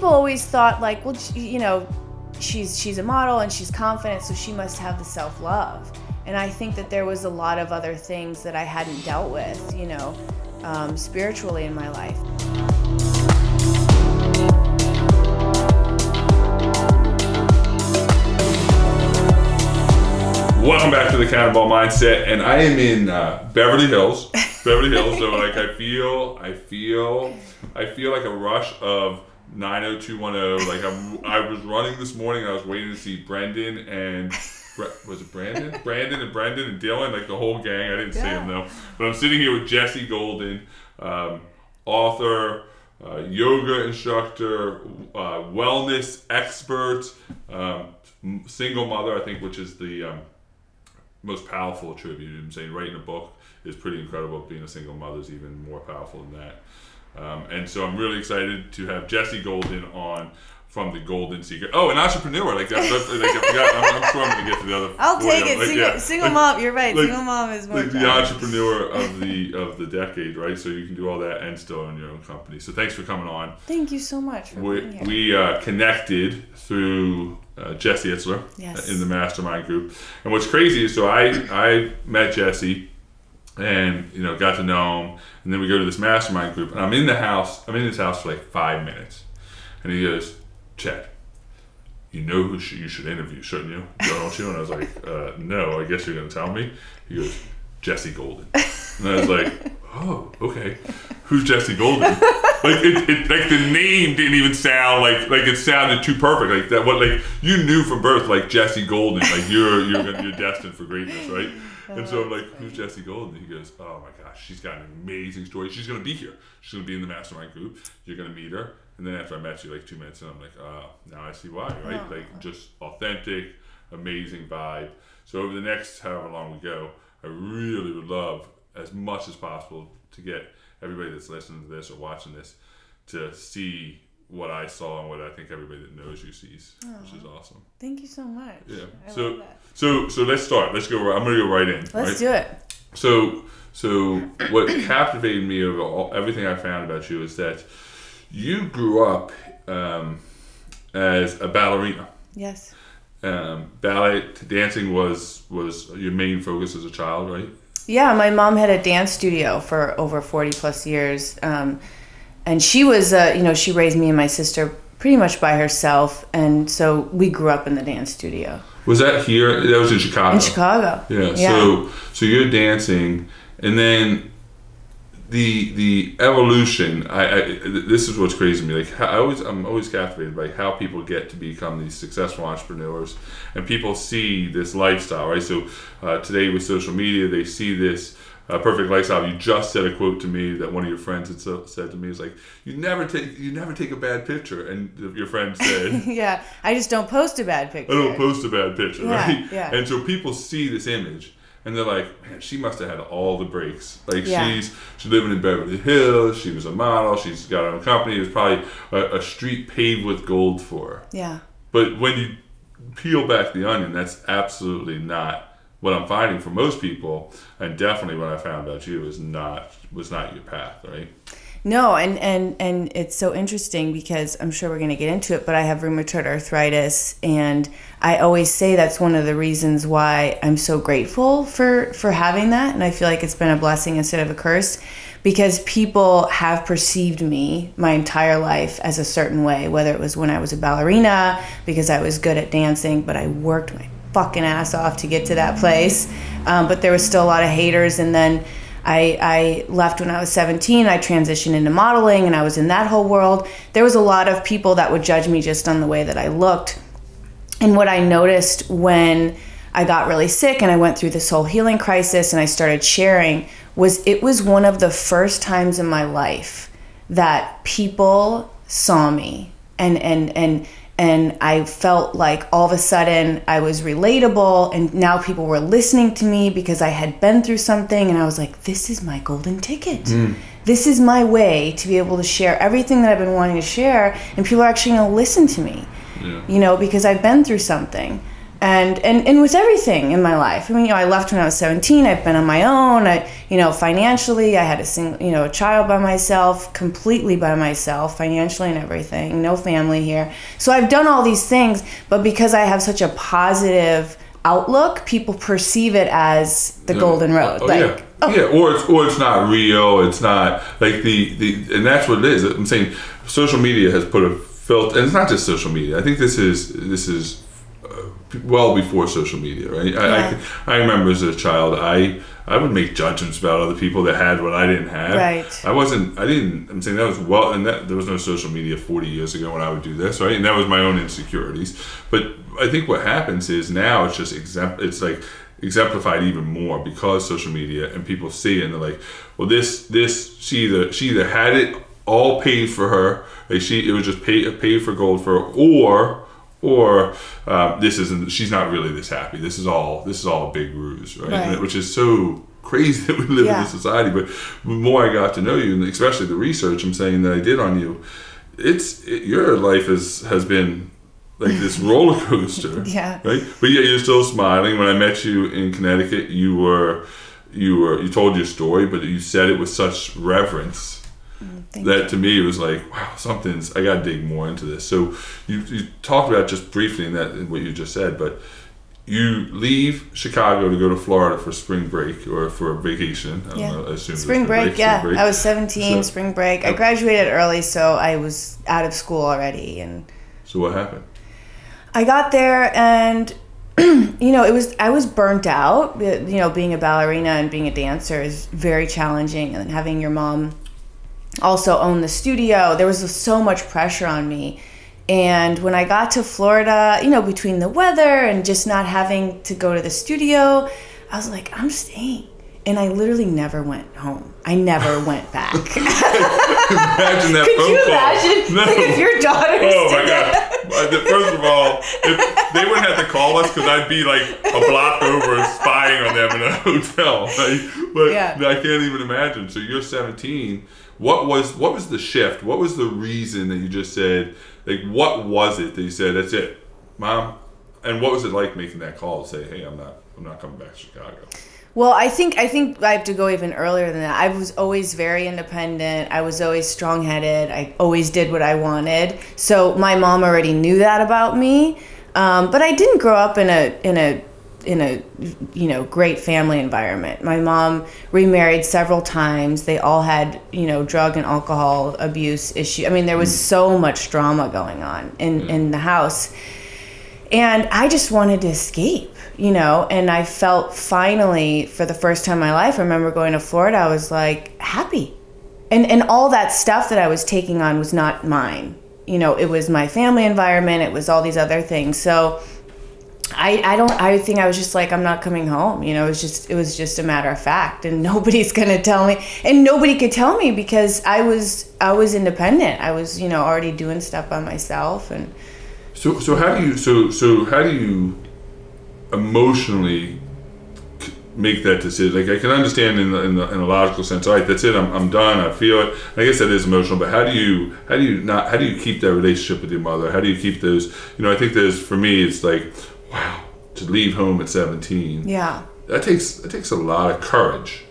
people always thought like, well, you know, she's a model and she's confident, so she must have the self-love. And I think that there was a lot of other things that I hadn't dealt with, you know, spiritually in my life. Welcome back to the Cannonball Mindset, and I am in Beverly Hills. So like I feel like a rush of 90210. Like I was running this morning. I was waiting to see Brendan and was it Brandon? Brandon and Brendan and Dylan, like the whole gang. I didn't see them though. But I'm sitting here with Jessie Golden, author, yoga instructor, wellness expert, single mother, I think, which is the most powerful attribute. I'm saying writing a book is pretty incredible. Being a single mother is even more powerful than that. And so I'm really excited to have Jessie Golden on from the Golden Secret. Oh, an entrepreneur like that. I'm sure I'm going to get to the other. I'll take it. Single mom. You're right. Single mom is more. The entrepreneur of the decade, right? So you can do all that and still own your own company. So thanks for coming on. Thank you so much for being here. We connected through Jesse Itzler in the mastermind group. And what's crazy is, so I met Jesse and, you know, got to know him, and then we go to this mastermind group, and I'm in his house for like 5 minutes, and he goes, Chad, you know who you should interview, shouldn't you? Don't you? And I was like, no, I guess you're going to tell me. He goes, Jessie Golden. And I was like, oh, okay. Who's Jessie Golden? Like like the name didn't even sound like it sounded too perfect. Like that, what, like you knew from birth, like Jessie Golden, like you're destined for greatness, right? And so I'm like, who's Jessie Golden? He goes, oh my gosh, she's got an amazing story. She's gonna be here. She's gonna be in the mastermind group. You're gonna meet her. And then after I met you, like 2 minutes, and I'm like, now I see why, right? Oh. Like just authentic, amazing vibe. So over the next however long we go, I really would love as much as possible to get everybody that's listening to this or watching this to see what I saw and what I think everybody that knows you sees, which is awesome. Thank you so much. Yeah. I love that. So let's start. Let's go. I'm gonna go right in. Let's do it. So what captivated me over everything I found about you is that you grew up as a ballerina. Yes. Ballet dancing was your main focus as a child, right? Yeah, my mom had a dance studio for over 40 plus years. And she was, she raised me and my sister pretty much by herself. And so we grew up in the dance studio. Was that here? That was in Chicago? In Chicago. Yeah. So you're dancing, and then the evolution, this is what's crazy to me. Like I'm always captivated by how people get to become these successful entrepreneurs, and people see this lifestyle, right? So today with social media, they see this perfect lifestyle. You just said a quote to me that one of your friends had said to me. Is like, you never take a bad picture, and your friend said, yeah, I just don't post a bad picture. I don't post a bad picture, right? Yeah. And so people see this image, and they're like, man, she must have had all the breaks. Like she's living in Beverly Hills. She was a model. She's got her own company. It was probably a street paved with gold for her. Yeah. But when you peel back the onion, that's absolutely not what I'm finding for most people, and definitely what I found about you was not your path, right? No, and it's so interesting because I'm sure we're going to get into it, but I have rheumatoid arthritis, and I always say that's one of the reasons why I'm so grateful for having that, and I feel like it's been a blessing instead of a curse, because people have perceived me my entire life as a certain way, whether it was when I was a ballerina because I was good at dancing, but I worked my fucking ass off to get to that place, but there was still a lot of haters. And then I left when I was 17. I transitioned into modeling, and I was in that whole world. There was a lot of people that would judge me just on the way that I looked. And what I noticed when I got really sick and I went through this whole healing crisis and I started sharing was it was one of the first times in my life that people saw me, and I felt like all of a sudden I was relatable, and now people were listening to me because I had been through something, and I was like, this is my golden ticket. This is my way to be able to share everything that I've been wanting to share, and people are actually going to listen to me, you know, because I've been through something. and with everything in my life. I mean, I left when I was 17. I've been on my own. Financially, I had a child by myself, completely by myself, financially and everything. No family here. So I've done all these things, but because I have such a positive outlook, people perceive it as the golden road. Or it's not real. It's not like and that's what it is. I'm saying social media has put a filter, and it's not just social media. I think this is well before social media, right? Yeah. I remember as a child, I would make judgments about other people that had what I didn't have. Right. I'm saying that was there was no social media 40 years ago when I would do this, right? And that was my own insecurities. But I think what happens is now it's just exemplified even more because social media and people see it and they're like, well, she either had it all paid for her, like it was just paid for gold for her, or she's not really this happy. This is all a big ruse, right? Which is so crazy that we live in this society. But the more I got to know you, and especially the research I'm saying that I did on you, your life has been like this roller coaster, right? But yet you're still smiling. When I met you in Connecticut, you told your story, but you said it with such reverence. That to me it was like, wow, I gotta dig more into this. So you talked about just briefly in what you just said, but you leave Chicago to go to Florida for spring break or for a vacation. I don't know, I assume spring break. I was 17, spring break. I graduated early, so I was out of school already. And so what happened? I got there and I was burnt out. Being a ballerina and being a dancer is very challenging, and having your mom also own the studio, there was so much pressure on me. And when I got to Florida, between the weather and just not having to go to the studio, I was like, I'm staying. And I literally never went home. I never went back. Imagine that Could phone you call. imagine? No. Like if your daughter my God. First of all, if they wouldn't have to call us because I'd be like a block over spying on them in a hotel. Right? But I can't even imagine. So you're 17. What was the shift? What was the reason that you just said, like, what was it that you said, that's it, Mom? And what was it like making that call to say, hey, I'm not coming back to Chicago? Well, I think I have to go even earlier than that. I was always very independent. I was always strong-headed. I always did what I wanted. So my mom already knew that about me. But I didn't grow up in a great family environment. My mom remarried several times. They all had, drug and alcohol abuse issues. I mean, there was so much drama going on in the house. And I just wanted to escape, and I felt finally, for the first time in my life, I remember going to Florida, I was like happy. And all that stuff that I was taking on was not mine. It was my family environment. It was all these other things. So I think I was just like, I'm not coming home. It was just a matter of fact, and nobody's going to tell me, and nobody could tell me because I was independent. I was, already doing stuff by myself. And so how do you emotionally make that decision? Like, I can understand in a logical sense, all right, that's it, I'm done, I feel it. I guess that is emotional, but how do you keep that relationship with your mother? How do you keep those, I think for me, it's like, wow, to leave home at 17. Yeah. That takes a lot of courage.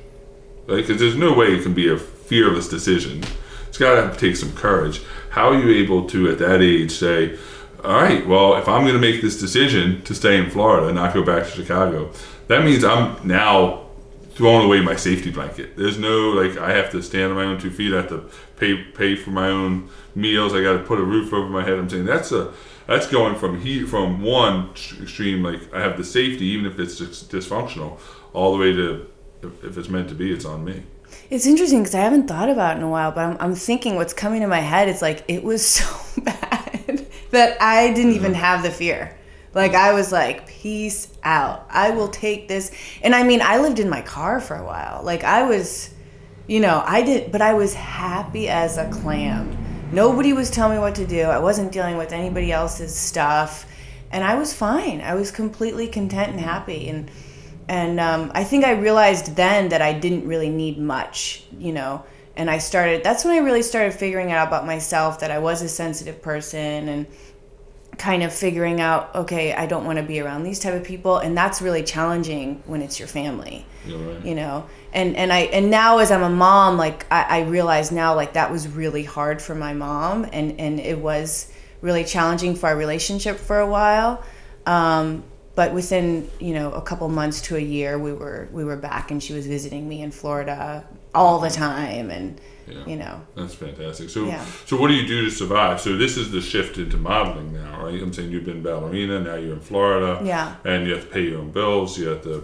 Right? Because there's no way it can be a fearless decision. It's got to take some courage. How are you able to, at that age, say, all right, well, if I'm going to make this decision to stay in Florida and not go back to Chicago, that means I'm now throwing away my safety blanket. There's no, like, I have to stand on my own 2 feet. I have to pay for my own meals. I got to put a roof over my head. I'm saying that's going from one extreme, like, I have the safety, even if it's dysfunctional, all the way to, if it's meant to be, it's on me. It's interesting because I haven't thought about it in a while, but I'm thinking what's coming to my head is like, it was so bad that I didn't even have the fear. Like, I was like, peace out. I will take this. And I mean, I lived in my car for a while. Like, I was, but I was happy as a clam. Nobody was telling me what to do. I wasn't dealing with anybody else's stuff. And I was fine. I was completely content and happy. And I think I realized then that I didn't really need much, and that's when I really started figuring out about myself, that I was a sensitive person, and kind of figuring out, okay, I don't want to be around these type of people, and that's really challenging when it's your family. Right. You know, and now as I'm a mom, like I realize now, like that was really hard for my mom, and it was really challenging for our relationship for a while. But within, you know, a couple months to a year, we were back, and she was visiting me in Florida all the time, and you know. That's fantastic. So so what do you do to survive? So this is the shift into modeling now, right? I'm saying you've been ballerina, now you're in Florida, and you have to pay your own bills, you have to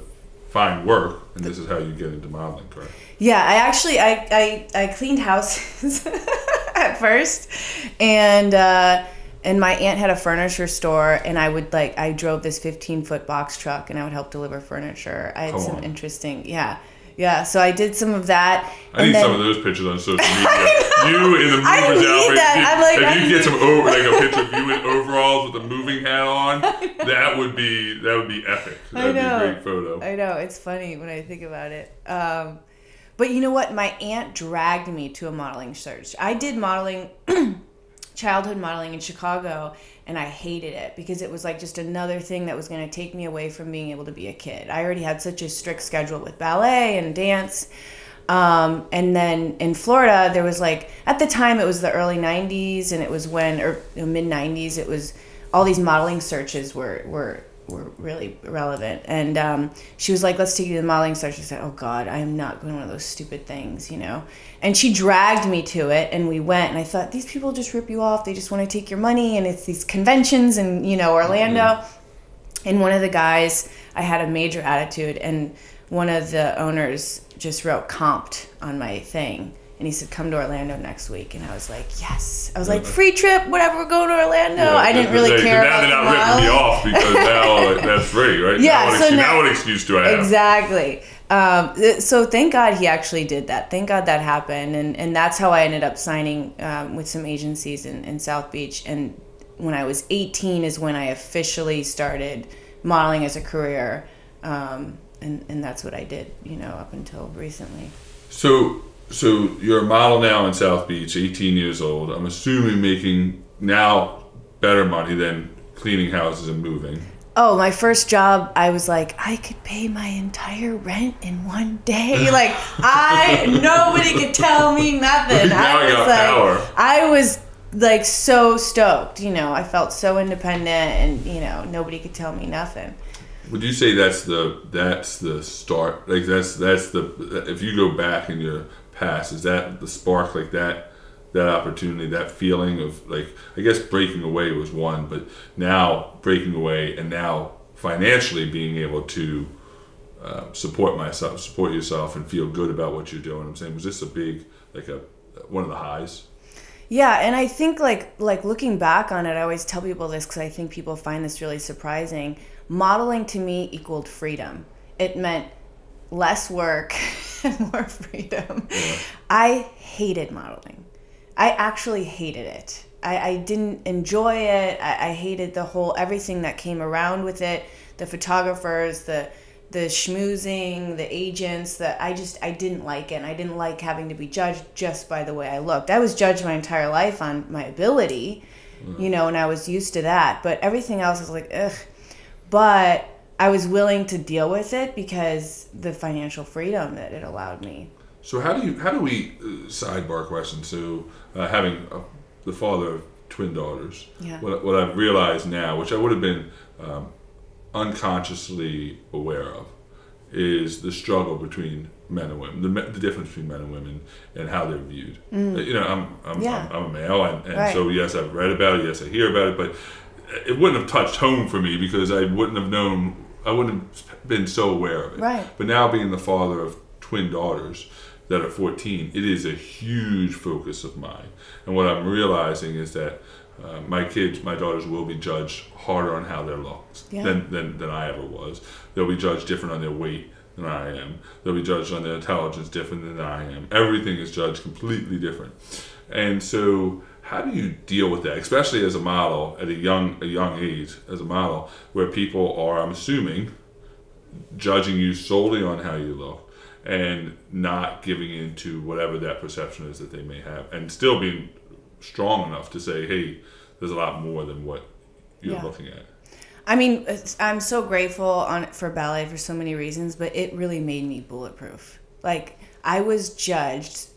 find work, and this is how you get into modeling, correct? Yeah, I actually I cleaned houses at first, and my aunt had a furniture store, and I drove this 15-foot box truck, and I would help deliver furniture. I had some interesting, so I did some of that. I need some of those pictures on social media. You in the movers outfit. If you get some a picture of you in overalls with a moving hat on, that would be epic. That'd be a great photo. I know, it's funny when I think about it. But you know what? My aunt dragged me to a modeling search. I did modeling. Childhood modeling in Chicago, and I hated it because it was like just another thing that was going to take me away from being able to be a kid. I already had such a strict schedule with ballet and dance. And then in Florida, there was like, at the time it was the early 90s, and it was mid 90s, it was all these modeling searches were really relevant. And she was like, let's take you to the modeling search. I said, oh God, I am not going to one of those stupid things, you know. And she dragged me to it, and we went, and I thought, these people just rip you off. They just want to take your money, and it's these conventions in, you know, Orlando. And one of the guys, I had a major attitude, and one of the owners just wrote comped on my thing. And he said, come to Orlando next week. And I was like, yes. I was like, free trip, whatever, we're going to Orlando. I didn't really care about now they're not ripping me off because now that's free, right? Now what excuse do I have? Exactly. So thank God he actually did that. Thank God that happened. And that's how I ended up signing with some agencies in South Beach. And when I was 18 is when I officially started modeling as a career. And that's what I did, you know, up until recently. So you're a model now in South Beach, 18 years old. I'm assuming making now better money than cleaning houses and moving. Oh, my first job, I was like, I could pay my entire rent in one day. Like, nobody could tell me nothing. I was like so stoked, you know. I felt so independent, and you know, nobody could tell me nothing. Would you say that's the start? Like that's the if you go back in your past, is that the spark, like that opportunity, that feeling of, like, I guess breaking away was one, but now breaking away and now financially being able to support yourself and feel good about what you're doing. I'm saying, was this a big, like one of the highs? Yeah, and I think like looking back on it, I always tell people this because I think people find this really surprising. Modeling to me equaled freedom. It meant less work and more freedom. Yeah. I hated modeling. I actually hated it. I didn't enjoy it. I hated everything that came around with it. The photographers, the schmoozing, the agents, I didn't like it. And I didn't like having to be judged just by the way I looked. I was judged my entire life on my ability, you know, and I was used to that. But everything else was like, ugh. But I was willing to deal with it because the financial freedom that it allowed me. So how do we sidebar question? So having the father of twin daughters, what I've realized now, which I would have been unconsciously aware of, is the struggle between men and women, the difference between men and women, and how they're viewed. You know, I'm a male, and so yes, I've read about it, yes, I hear about it, but it wouldn't have touched home for me because I wouldn't have been so aware of it. Right. But now being the father of twin daughters that are 14, it is a huge focus of mine. And what I'm realizing is that my daughters will be judged harder on how they look than I ever was. They'll be judged different on their weight than I am. They'll be judged on their intelligence different than I am. Everything is judged completely different. And so how do you deal with that, especially as a model at a young age, as a model, where people are, I'm assuming, judging you solely on how you look and not giving in to whatever that perception is that they may have, and still being strong enough to say, hey, there's a lot more than what you're looking at? I mean, I'm so grateful for ballet for so many reasons, but it really made me bulletproof. Like, I was judged,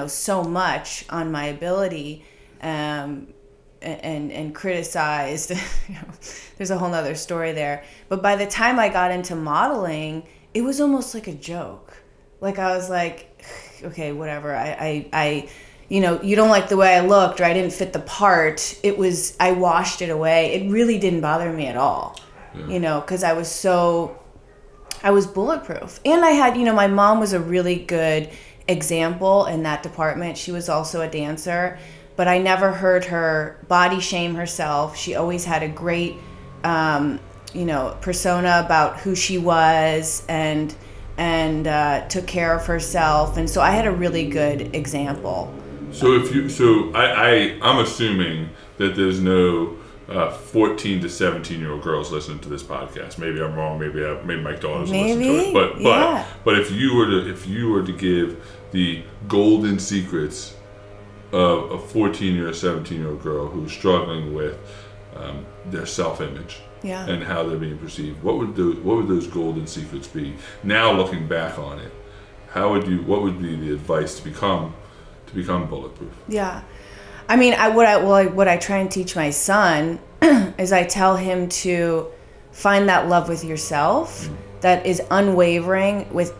so much on my ability, and criticized. There's a whole nother story there. But by the time I got into modeling, it was almost like a joke. Like, I was like, okay, whatever. I you don't like the way I looked, or I didn't fit the part. I washed it away. It really didn't bother me at all, because I was bulletproof. And I had, my mom was a really good example in that department. She was also a dancer, but I never heard her body shame herself. She always had a great, persona about who she was, and took care of herself. And so I had a really good example. So I'm assuming that there's no 14 to 17-year-old girls listening to this podcast. Maybe I'm wrong. Maybe my daughters will listen to it. But if you were to give the golden secrets of a 14 or 17-year-old girl who's struggling with their self-image and how they're being perceived, what would those golden secrets be? Now looking back on it, what would be the advice to become bulletproof? Yeah. I mean, what I try and teach my son is I tell him to find that love with yourself that is unwavering with,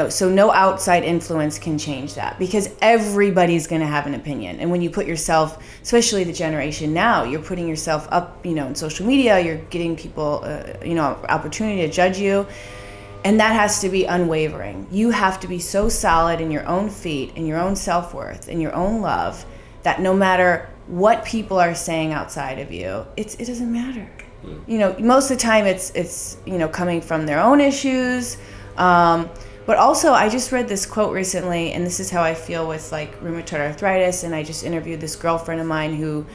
so no outside influence can change that, because everybody's going to have an opinion. And when you put yourself, especially the generation now, you're putting yourself up, in social media, you're getting people, opportunity to judge you. And that has to be unwavering. You have to be so solid in your own feet, in your own self-worth, in your own love, that no matter what people are saying outside of you, it doesn't matter. Most of the time it's coming from their own issues. But also, I just read this quote recently, and this is how I feel with like rheumatoid arthritis. And I just interviewed this girlfriend of mine who,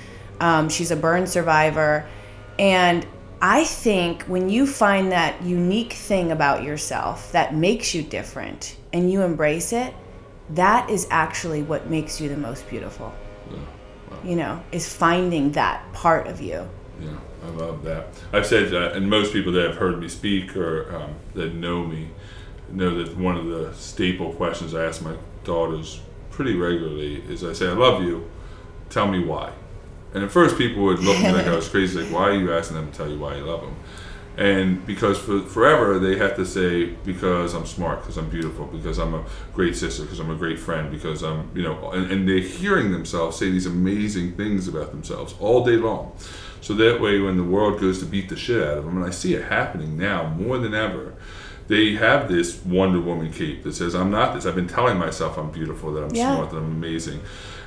she's a burn survivor, and I think when you find that unique thing about yourself that makes you different and you embrace it, that is actually what makes you the most beautiful. Yeah. Wow. Is finding that part of you. Yeah, I love that. I've said that, and most people that have heard me speak or that know me know that one of the staple questions I ask my daughters pretty regularly is I say, I love you, tell me why. And at first people would look at me like I was crazy, like, why are you asking them to tell you why you love them? And because forever they have to say, because I'm smart, because I'm beautiful, because I'm a great sister, because I'm a great friend, because I'm, and they're hearing themselves say these amazing things about themselves all day long. So that way when the world goes to beat the shit out of them, and I see it happening now more than ever, they have this Wonder Woman cape that says, I'm not this. I've been telling myself I'm beautiful, that I'm smart, that I'm amazing.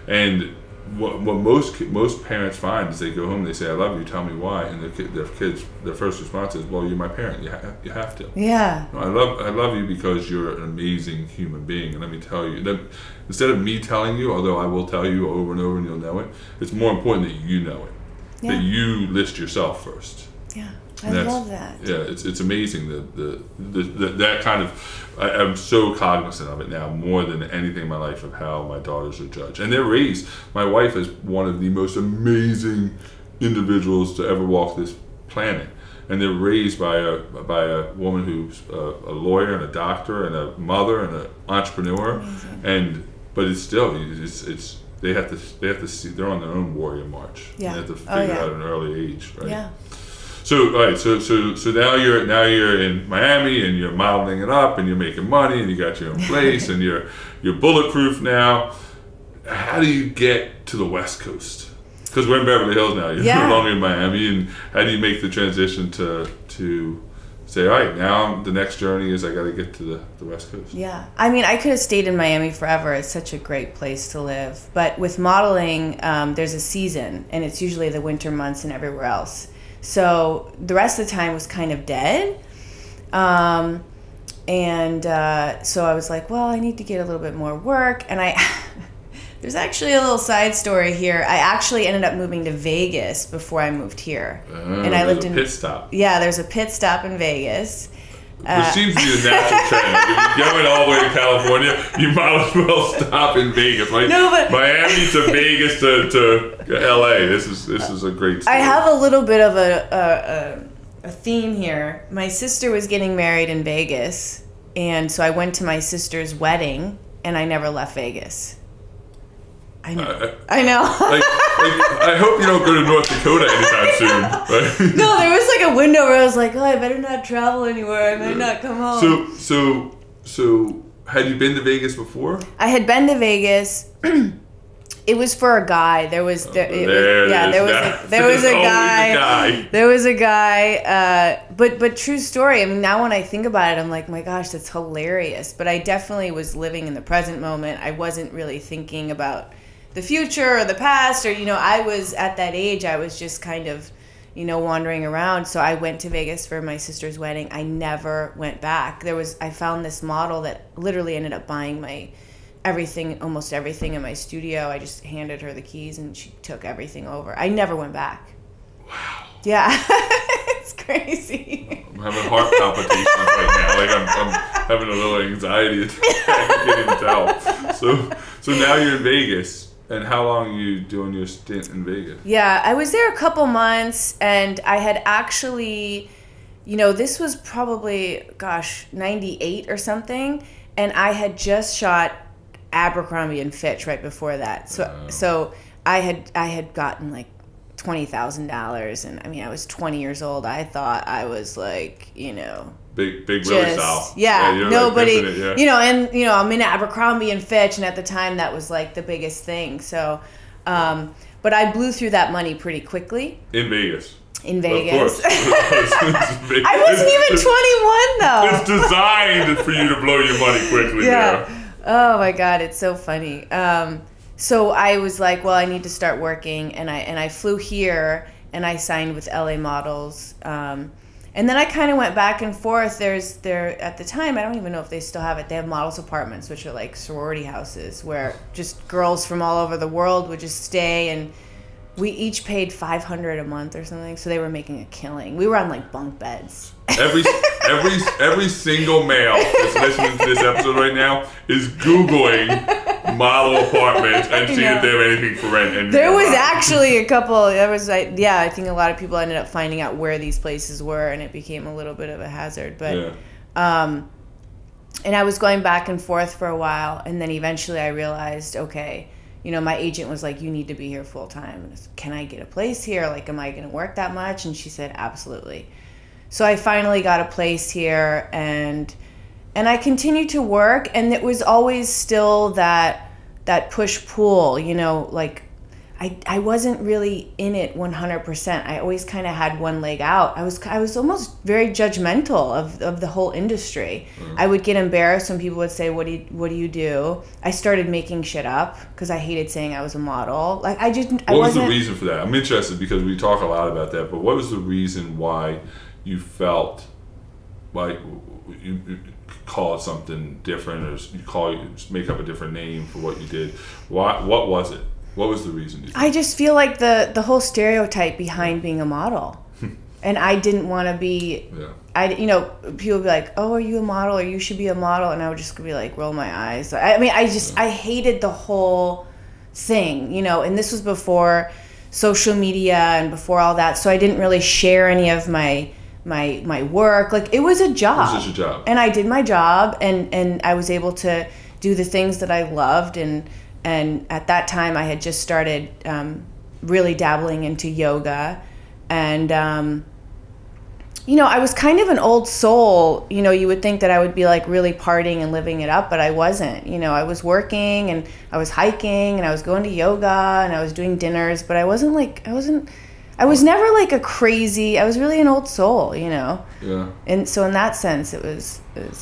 And what most parents find is they go home and they say, I love you, tell me why, and their first response is, well, you're my parent, you have to. Yeah. I love you because you're an amazing human being, and let me tell you that instead of me telling you, although I will tell you over and over and you'll know it, it's more important that you know it, that you list yourself first. Yeah. I love that. Yeah, it's amazing that kind of. I'm so cognizant of it now more than anything in my life of how my daughters are judged, and they're raised. My wife is one of the most amazing individuals to ever walk this planet, and they're raised by a woman who's a lawyer and a doctor and a mother and an entrepreneur, but it's still they have to see they're on their own warrior march. Yeah, they have to figure it out at an early age, right? Yeah. So all right, so now you're in Miami and you're modeling it up and you're making money and you got your own place and you're bulletproof now. How do you get to the West Coast? Because we're in Beverly Hills now. You're no longer in Miami, and how do you make the transition to say, all right, now the next journey is I got to get to the West Coast? Yeah, I mean, I could have stayed in Miami forever. It's such a great place to live. But with modeling, there's a season, and it's usually the winter months and everywhere else. So the rest of the time was kind of dead. So I was like, well, I need to get a little bit more work. And there's actually a little side story here. I actually ended up moving to Vegas before I moved here. And I lived in a pit stop. Yeah, there's a pit stop in Vegas. Which seems to be the natural trend. Like if you're going all the way to California, you might as well stop in Vegas. Like no, but Miami to Vegas to LA. This is a great story. I have a little bit of a theme here. My sister was getting married in Vegas, and so I went to my sister's wedding, and I never left Vegas. I know. I hope you don't go to North Dakota anytime soon. Right? No, there was like a window where I was like, oh, I better not travel anywhere. I might not come home. So, had you been to Vegas before? I had been to Vegas. It was for a guy. There was a guy. But true story. I mean, now when I think about it, I'm like, my gosh, that's hilarious. But I definitely was living in the present moment. I wasn't really thinking about the future or the past, or I was at that age. I was just kind of, wandering around. So I went to Vegas for my sister's wedding. I never went back. I found this model that literally ended up buying my almost everything in my studio. I just handed her the keys and she took everything over. I never went back. Wow. Yeah. It's crazy. I'm having heart palpitations right now. Like I'm having a little anxiety attack. I can't even tell. So now you're in Vegas. And how long are you doing your stint in Vegas? Yeah, I was there a couple months, and I had actually, this was probably, 98 or something, and I had just shot Abercrombie and Fitch right before that. So I had gotten like $20,000, and I mean, I was 20 years old. I thought I was like, Big Willie style. Yeah, nobody, like it, and I'm in Abercrombie and Fitch, and at the time that was like the biggest thing. So, but I blew through that money pretty quickly. In Vegas. In Vegas. Of course. I wasn't even 21 though. It's designed for you to blow your money quickly. Yeah. There. Oh my God, it's so funny. So I was like, well, I need to start working, and I flew here, and I signed with LA Models. And then I kind of went back and forth. There at the time, I don't even know if they still have it. They have models apartments, which are like sorority houses, where just girls from all over the world would just stay, and we each paid $500 a month or something. So they were making a killing. We were on like bunk beds. Every single male that's listening to this episode right now is Googling model apartments and seeing if they have anything for rent. And there was actually a couple. I think a lot of people ended up finding out where these places were, and it became a little bit of a hazard. But, and I was going back and forth for a while, and then eventually I realized, okay, my agent was like, you need to be here full time. Can I get a place here? Like, am I going to work that much? And she said, absolutely. So I finally got a place here, and I continued to work, and it was always still that push-pull, like I wasn't really in it 100%. I always kind of had one leg out. I was almost very judgmental of the whole industry. I would get embarrassed when people would say, what do you do? I started making shit up because I hated saying I was a model. Like What was the reason for that? I'm interested because we talk a lot about that, but what was the reason why you felt like you call it something different, or you make up a different name for what you did? What was it? What was the reason? I just feel like the whole stereotype behind being a model, and I didn't want to be. Yeah. People would be like, "Oh, are you a model? Or you should be a model," and I would just be like, roll my eyes. I mean, I hated the whole thing, And this was before social media and before all that, so I didn't really share any of my work. Like, it was a job. It was just a job. And I did my job, and I was able to do the things that I loved, and at that time I had just started really dabbling into yoga, and I was kind of an old soul. You would think that I would be like really partying and living it up, but I wasn't. I was working, and I was hiking, and I was going to yoga, and I was doing dinners, but I was never like a crazy. I was really an old soul, Yeah. And so in that sense, it was good.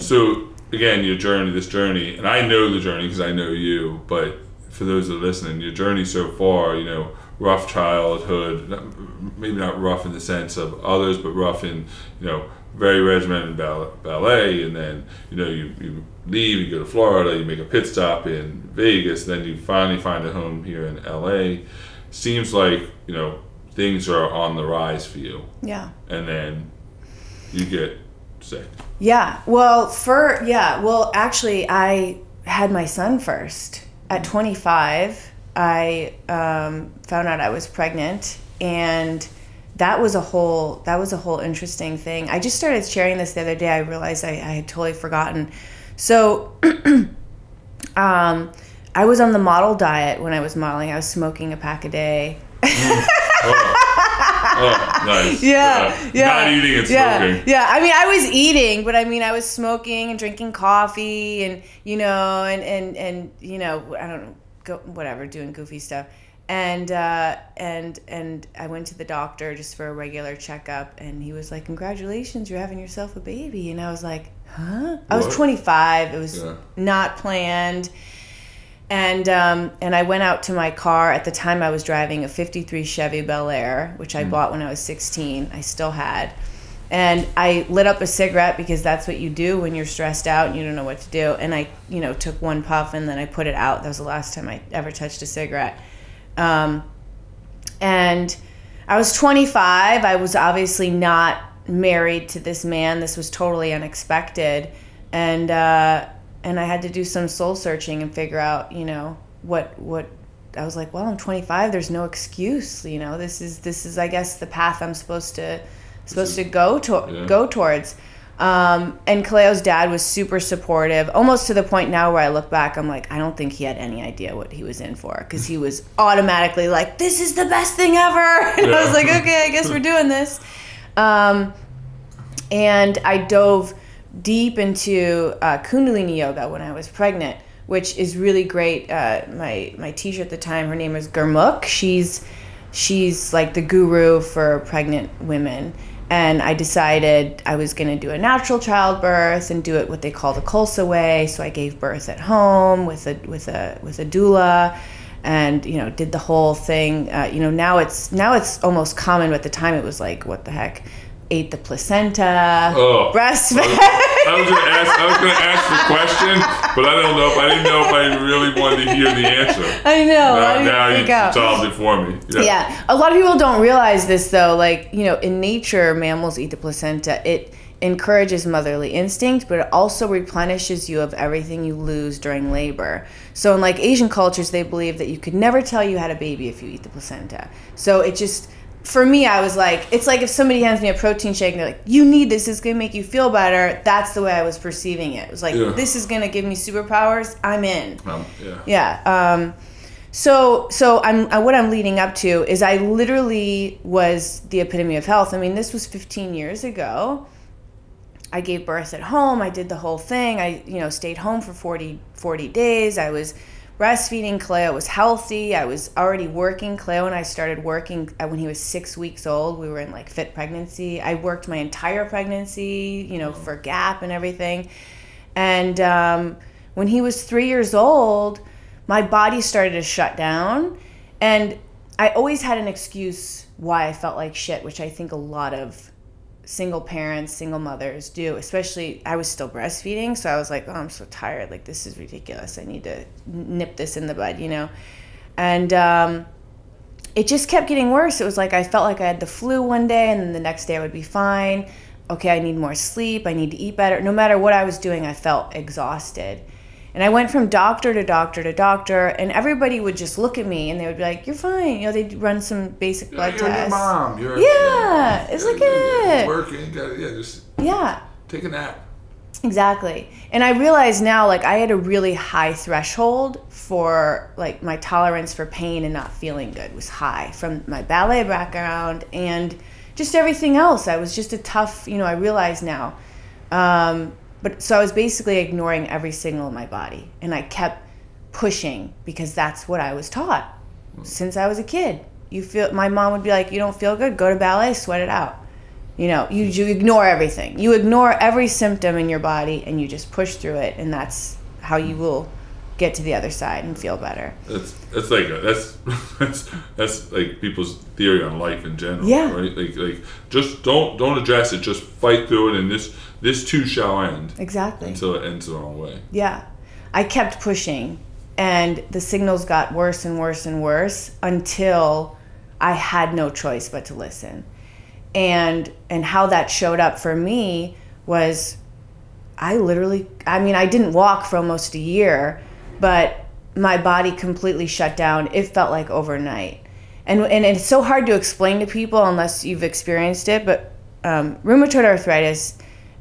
So again, this journey, and I know the journey because I know you, but for those that are listening, your journey so far, rough childhood, maybe not rough in the sense of others, but rough in, very regimented ballet, and then, you leave, you go to Florida, you make a pit stop in Vegas, then you finally find a home here in LA. Seems like, things are on the rise for you. Yeah. And then you get sick? Yeah. Well, actually, I had my son first. At 25, I found out I was pregnant, and that was a whole interesting thing. I just started sharing this the other day. I realized I had totally forgotten. So, I was on the model diet when I was modeling. I was smoking a pack a day. Oh, nice. Yeah. Not eating and smoking. Yeah. I mean, I was eating, but I mean, I was smoking and drinking coffee and, and I don't know, whatever, doing goofy stuff. And I went to the doctor just for a regular checkup, and he was like, "Congratulations, you're having yourself a baby." And I was like, "Huh?" I was 25. It was not planned. And I went out to my car. At the time, I was driving a 53 Chevy Bel Air, which I bought when I was 16. I still had. And I lit up a cigarette because that's what you do when you're stressed out and you don't know what to do. And I, took one puff and then I put it out. That was the last time I ever touched a cigarette. And I was 25. I was obviously not married to this man. This was totally unexpected. And I had to do some soul searching and figure out, what I was like, well, I'm 25. There's no excuse. This is, I guess, the path I'm supposed to go towards. And Kaleo's dad was super supportive, almost to the point now where I look back, I'm like, I don't think he had any idea what he was in for, because he was automatically like, this is the best thing ever. And I was like, okay, I guess we're doing this. And I dove deep into Kundalini yoga when I was pregnant, which is really great. My teacher at the time, her name is Gurmukh. She's like the guru for pregnant women. And I decided I was going to do a natural childbirth and do it what they call the Khalsa way. So I gave birth at home with a doula, and did the whole thing. Now it's almost common, but at the time it was like, what the heck? Ate the placenta, breastfed. I was going to ask the question, but I didn't know if I really wanted to hear the answer. I know. Now you solved it for me. Yeah. A lot of people don't realize this, though. Like, in nature, mammals eat the placenta. It encourages motherly instinct, but it also replenishes you of everything you lose during labor. So in like Asian cultures, they believe that you could never tell you had a baby if you eat the placenta. So it just... For me, I was like, it's like if somebody hands me a protein shake and they're like, you need this, it's going to make you feel better. That's the way I was perceiving it. It was like, this is going to give me superpowers. I'm in. So what I'm leading up to is I literally was the epitome of health. I mean, this was 15 years ago. I gave birth at home. I did the whole thing. I, stayed home for 40 days. I was breastfeeding. Kaleo was healthy. I was already working. Kaleo and I started working when he was 6 weeks old. We were in like fit pregnancy. I worked my entire pregnancy, for Gap and everything. And when he was 3 years old, my body started to shut down. And I always had an excuse why I felt like shit, which I think a lot of single parents, single mothers do. Especially, I was still breastfeeding, so I was like, oh, I'm so tired. Like, this is ridiculous. I need to nip this in the bud, And it just kept getting worse. It was like I felt like I had the flu one day, and then the next day I would be fine. Okay, I need more sleep. I need to eat better. No matter what I was doing, I felt exhausted. And I went from doctor to doctor to doctor, and everybody would just look at me, and they would be like, "You're fine." They'd run some basic blood tests. You're your mom. It's like it. Working. Just take a nap. Exactly. And I realize now, like, I had a really high threshold for, like, my tolerance for pain and not feeling good was high from my ballet background and just everything else. I was just a tough, I realize now. But so I was basically ignoring every signal in my body, and I kept pushing because that's what I was taught since I was a kid. My mom would be like, you don't feel good, go to ballet, sweat it out. You ignore everything. You ignore every symptom in your body, and you just push through it, and that's how you will get to the other side and feel better. That's like people's theory on life in general, yeah. Right? Like just don't address it, just fight through it, and this too shall end. Exactly. Until it ends the wrong way. Yeah. I kept pushing, and the signals got worse and worse and worse until I had no choice but to listen. And how that showed up for me was I mean, I didn't walk for almost a year, but my body completely shut down. It felt like overnight. And it's so hard to explain to people unless you've experienced it, but rheumatoid arthritis,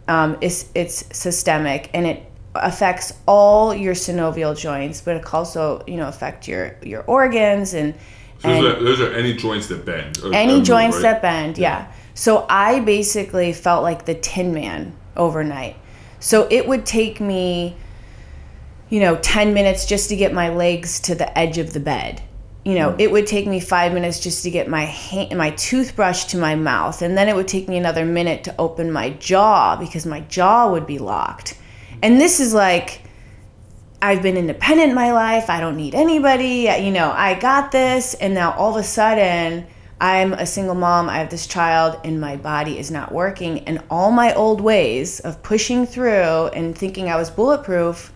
it's systemic, and it affects all your synovial joints, but it can also, affect your organs and those are any joints that bend. Any joints that bend, yeah. So I basically felt like the Tin Man overnight. So it would take me, 10 minutes just to get my legs to the edge of the bed. It would take me 5 minutes just to get my toothbrush to my mouth. And then it would take me another minute to open my jaw because my jaw would be locked. And this is like, I've been independent in my life. I don't need anybody. I got this. And now all of a sudden, I'm a single mom. I have this child and my body is not working. And all my old ways of pushing through and thinking I was bulletproof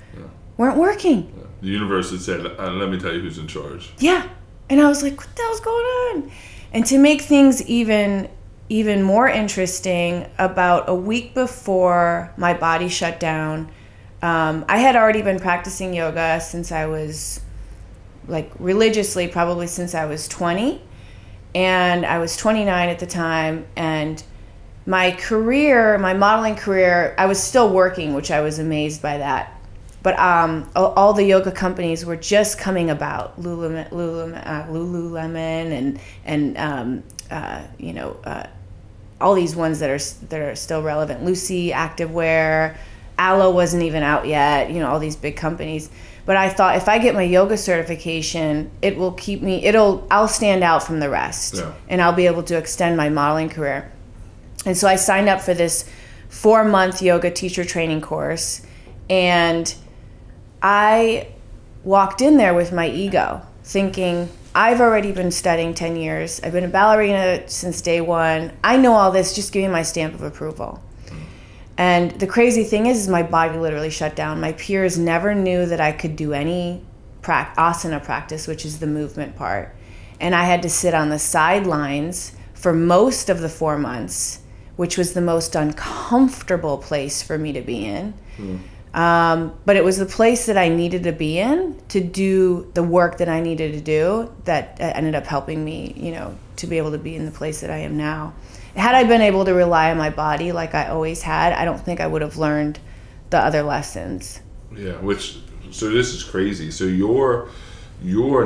weren't working. Yeah. The universe had said, let me tell you who's in charge. Yeah. And I was like, what the hell's going on? And to make things even more interesting, about a week before my body shut down, I had already been practicing yoga since I was, religiously, probably since I was 20. And I was 29 at the time. And my modeling career, I was still working, which I was amazed by that. But all the yoga companies were just coming about, Lululemon and all these ones that are still relevant. Lucy Activewear, Aloe wasn't even out yet. All these big companies. But I thought if I get my yoga certification, it will keep me. I'll stand out from the rest, and I'll be able to extend my modeling career. And so I signed up for this 4-month yoga teacher training course, and I walked in there with my ego, thinking, I've already been studying 10 years. I've been a ballerina since day one. I know all this. Just give me my stamp of approval. And the crazy thing is my body literally shut down. My peers never knew that I could do any asana practice, which is the movement part. And I had to sit on the sidelines for most of the 4 months, which was the most uncomfortable place for me to be in. But it was the place that I needed to be in to do the work that I needed to do that ended up helping me, to be able to be in the place that I am now. Had I been able to rely on my body like I always had, I don't think I would have learned the other lessons. Yeah, so this is crazy. So you're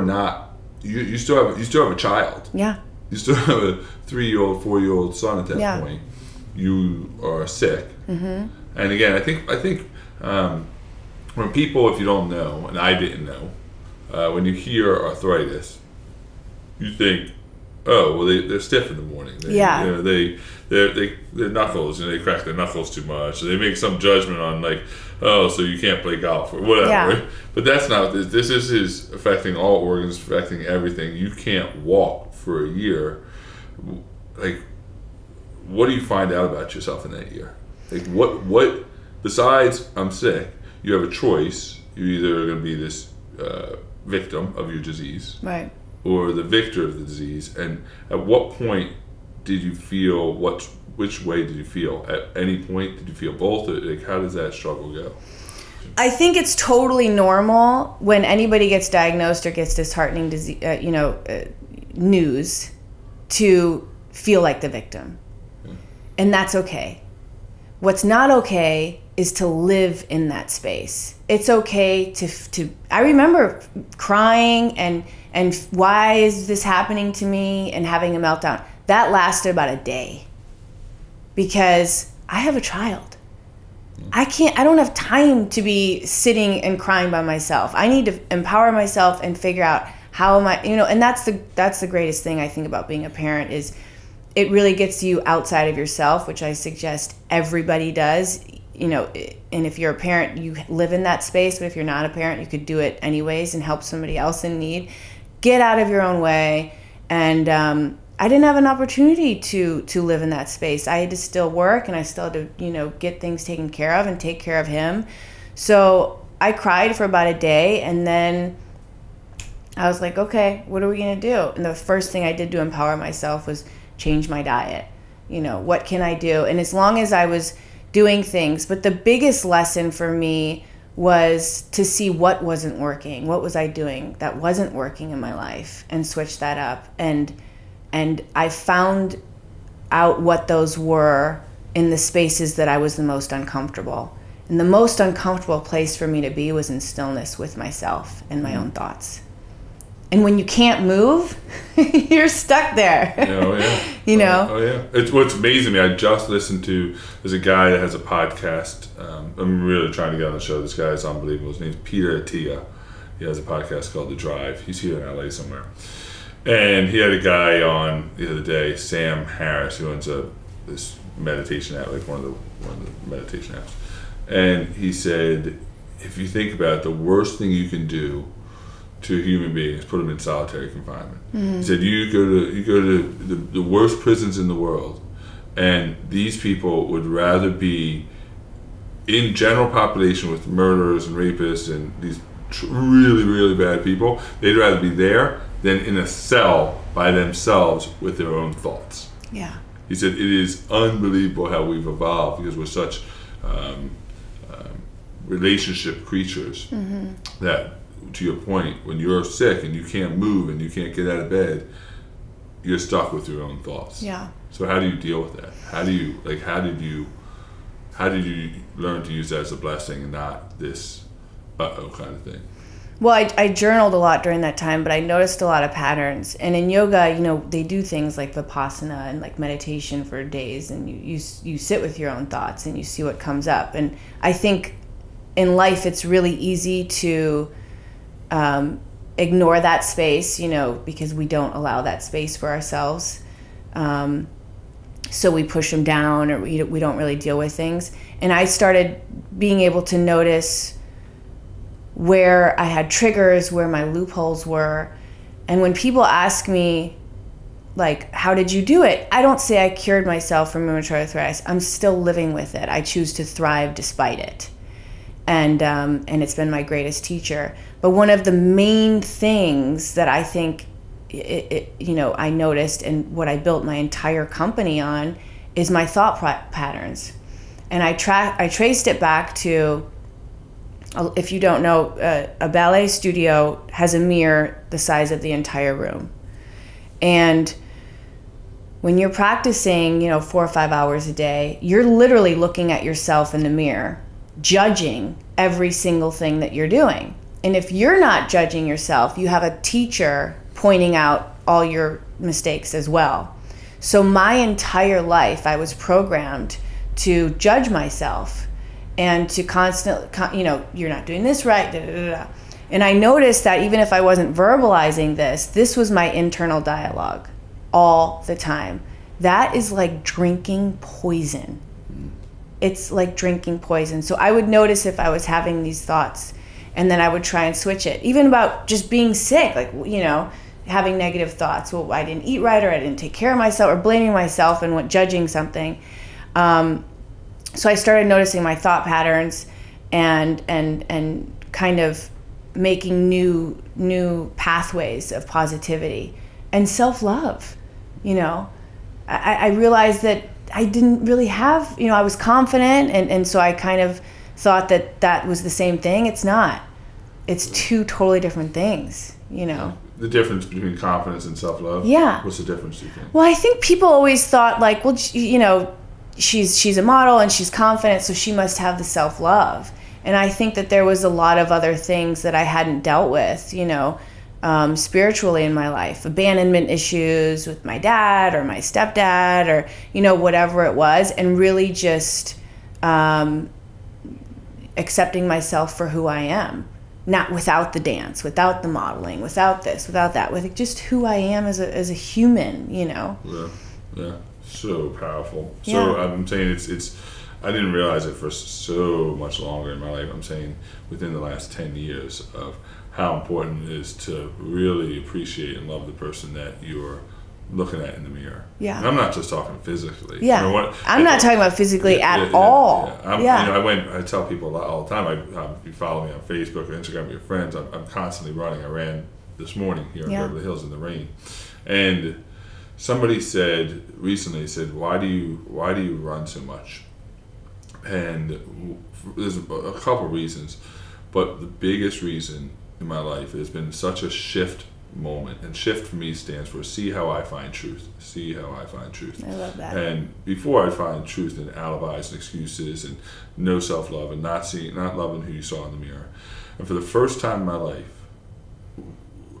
not, you still have a child. Yeah. You still have a 3-year-old, 4-year-old son at that point. You are sick. Mm-hmm. And again, I think when people, if you don't know, and I didn't know, when you hear arthritis, you think, oh, well, they're stiff in the morning. Their knuckles, they crack their knuckles too much. So they make some judgment on oh, so you can't play golf or whatever. Yeah. Right? But that's not this. This is affecting all organs, affecting everything. You can't walk for a year. What do you find out about yourself in that year? What besides I'm sick, you have a choice. You're either going to be this victim of your disease, right, or the victor of the disease. And at what point did you feel which way did you feel? At any point did you feel both? How does that struggle go? I think it's totally normal when anybody gets diagnosed or gets disheartening disease, news, to feel like the victim. And that's okay. What's not okay is to live in that space. It's okay to I remember crying and why is this happening to me, and having a meltdown. That lasted about a day because I have a child. I don't have time to be sitting and crying by myself. I need to empower myself and figure out how am I, and that's the greatest thing I think about being a parent is it really gets you outside of yourself, which I suggest everybody does. And if you're a parent, you live in that space, but if you're not a parent, you could do it anyways and help somebody else in need. Get out of your own way. And I didn't have an opportunity to live in that space. I had to still work, and I still had to, get things taken care of and take care of him. So I cried for about a day, and then I was like, okay, what are we going to do? And the first thing I did to empower myself was change my diet. What can I do? And as long as I was doing things. But the biggest lesson for me was to see what wasn't working. What was I doing that wasn't working in my life, and switch that up. And I found out what those were in the spaces that I was the most uncomfortable. And the most uncomfortable place for me to be was in stillness with myself and my own thoughts. And when you can't move, you're stuck there. Oh, yeah. You know? Oh, yeah. It's what's amazing me. I just listened to, there's a guy that has a podcast. I'm really trying to get on the show. This guy is unbelievable. His name's Peter Attia. He has a podcast called The Drive. He's here in LA somewhere. And he had a guy on the other day, Sam Harris, who owns this meditation app, like one of the meditation apps. And he said, if you think about it, the worst thing you can do to a human being is put them in solitary confinement. Mm-hmm. He said, you go to the worst prisons in the world, and these people would rather be in general population with murderers and rapists and these really, really bad people. They'd rather be there than in a cell by themselves with their own thoughts. Yeah. He said, it is unbelievable how we've evolved, because we're such relationship creatures, that, to your point, when you're sick and you can't move and you can't get out of bed, you're stuck with your own thoughts. Yeah. So how do you deal with that? How did you learn to use that as a blessing and not this uh-oh kind of thing? Well, I journaled a lot during that time, but I noticed a lot of patterns. And in yoga, you know, they do things like Vipassana and like meditation for days, and you sit with your own thoughts and you see what comes up. And I think in life it's really easy to ignore that space, you know, because we don't allow that space for ourselves. So we push them down, or we don't really deal with things. And I started being able to notice where I had triggers, where my loopholes were. And when people ask me, like, how did you do it? I don't say I cured myself from rheumatoid arthritis. I'm still living with it. I choose to thrive despite it. And it's been my greatest teacher. But one of the main things that I think, I noticed, and what I built my entire company on, is my thought patterns. And I traced it back to, if you don't know, a ballet studio has a mirror the size of the entire room. And when you're practicing, 4 or 5 hours a day, you're literally looking at yourself in the mirror, judging every single thing that you're doing. And if you're not judging yourself, you have a teacher pointing out all your mistakes as well. So my entire life, I was programmed to judge myself and to constantly, you're not doing this right, da, da, da, da. And I noticed that even if I wasn't verbalizing this was my internal dialogue all the time. That is like drinking poison. It's like drinking poison. So I would notice if I was having these thoughts, and then I would try and switch it. Even about just being sick, like, having negative thoughts. Well, I didn't eat right, or I didn't take care of myself, or blaming myself and judging something. So I started noticing my thought patterns and kind of making new pathways of positivity and self-love. I realized that I didn't really have, I was confident, and so I kind of thought that was the same thing. It's not. It's two totally different things, The difference between confidence and self-love? Yeah. What's the difference, do you think? Well, I think people always thought, like, well, she's a model and she's confident, so she must have the self-love. And I think that there was a lot of other things that I hadn't dealt with, spiritually in my life. Abandonment issues with my dad or my stepdad, or, whatever it was. And really just accepting myself for who I am. Not without the dance, without the modeling, without this, without that, with just who I am as a human, Yeah. So powerful. Yeah. So I'm saying it's I didn't realize it for so much longer in my life. I'm saying within the last 10 years of how important it is to really appreciate and love the person that you're looking at in the mirror. Yeah. And I'm not just talking physically. Yeah. I'm not talking about physically at all. I tell people a lot all the time. If you follow me on Facebook or Instagram with your friends, I'm constantly running. I ran this morning here in Beverly Hills in the rain. And somebody recently said, why do you run so much? And there's a couple reasons, but the biggest reason in my life has been such a shift moment, and shift for me stands for see how I find truth. See how I find truth. I love that. And before I find truth in alibis and excuses and no self-love and not loving who you saw in the mirror. And for the first time in my life,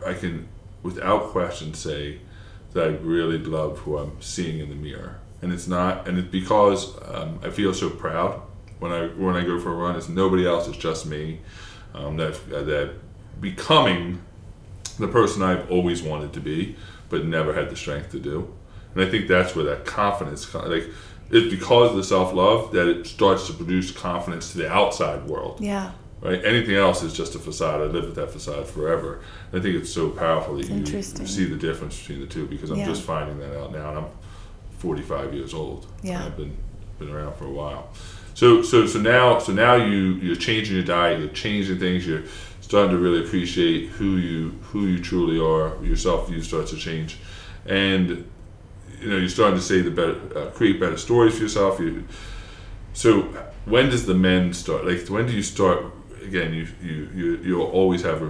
I can without question say that I really love who I'm seeing in the mirror. And it's because I feel so proud when I go for a run. It's nobody else, it's just me. That becoming the person I've always wanted to be, but never had the strength to do. And I think that's where that confidence, it's because of the self-love that it starts to produce confidence to the outside world. Yeah. Right? Anything else is just a facade. I live with that facade forever. And I think it's so powerful that you see the difference between the two, because I'm just finding that out now, and I'm 45 years old. Yeah. I've been around for a while. So now you're changing your diet, you're changing things, you're starting to really appreciate who you truly are. Your self-view starts to change, and you're starting to say create better stories for yourself. So when does the men start? Like, when do you start? Again, you'll always have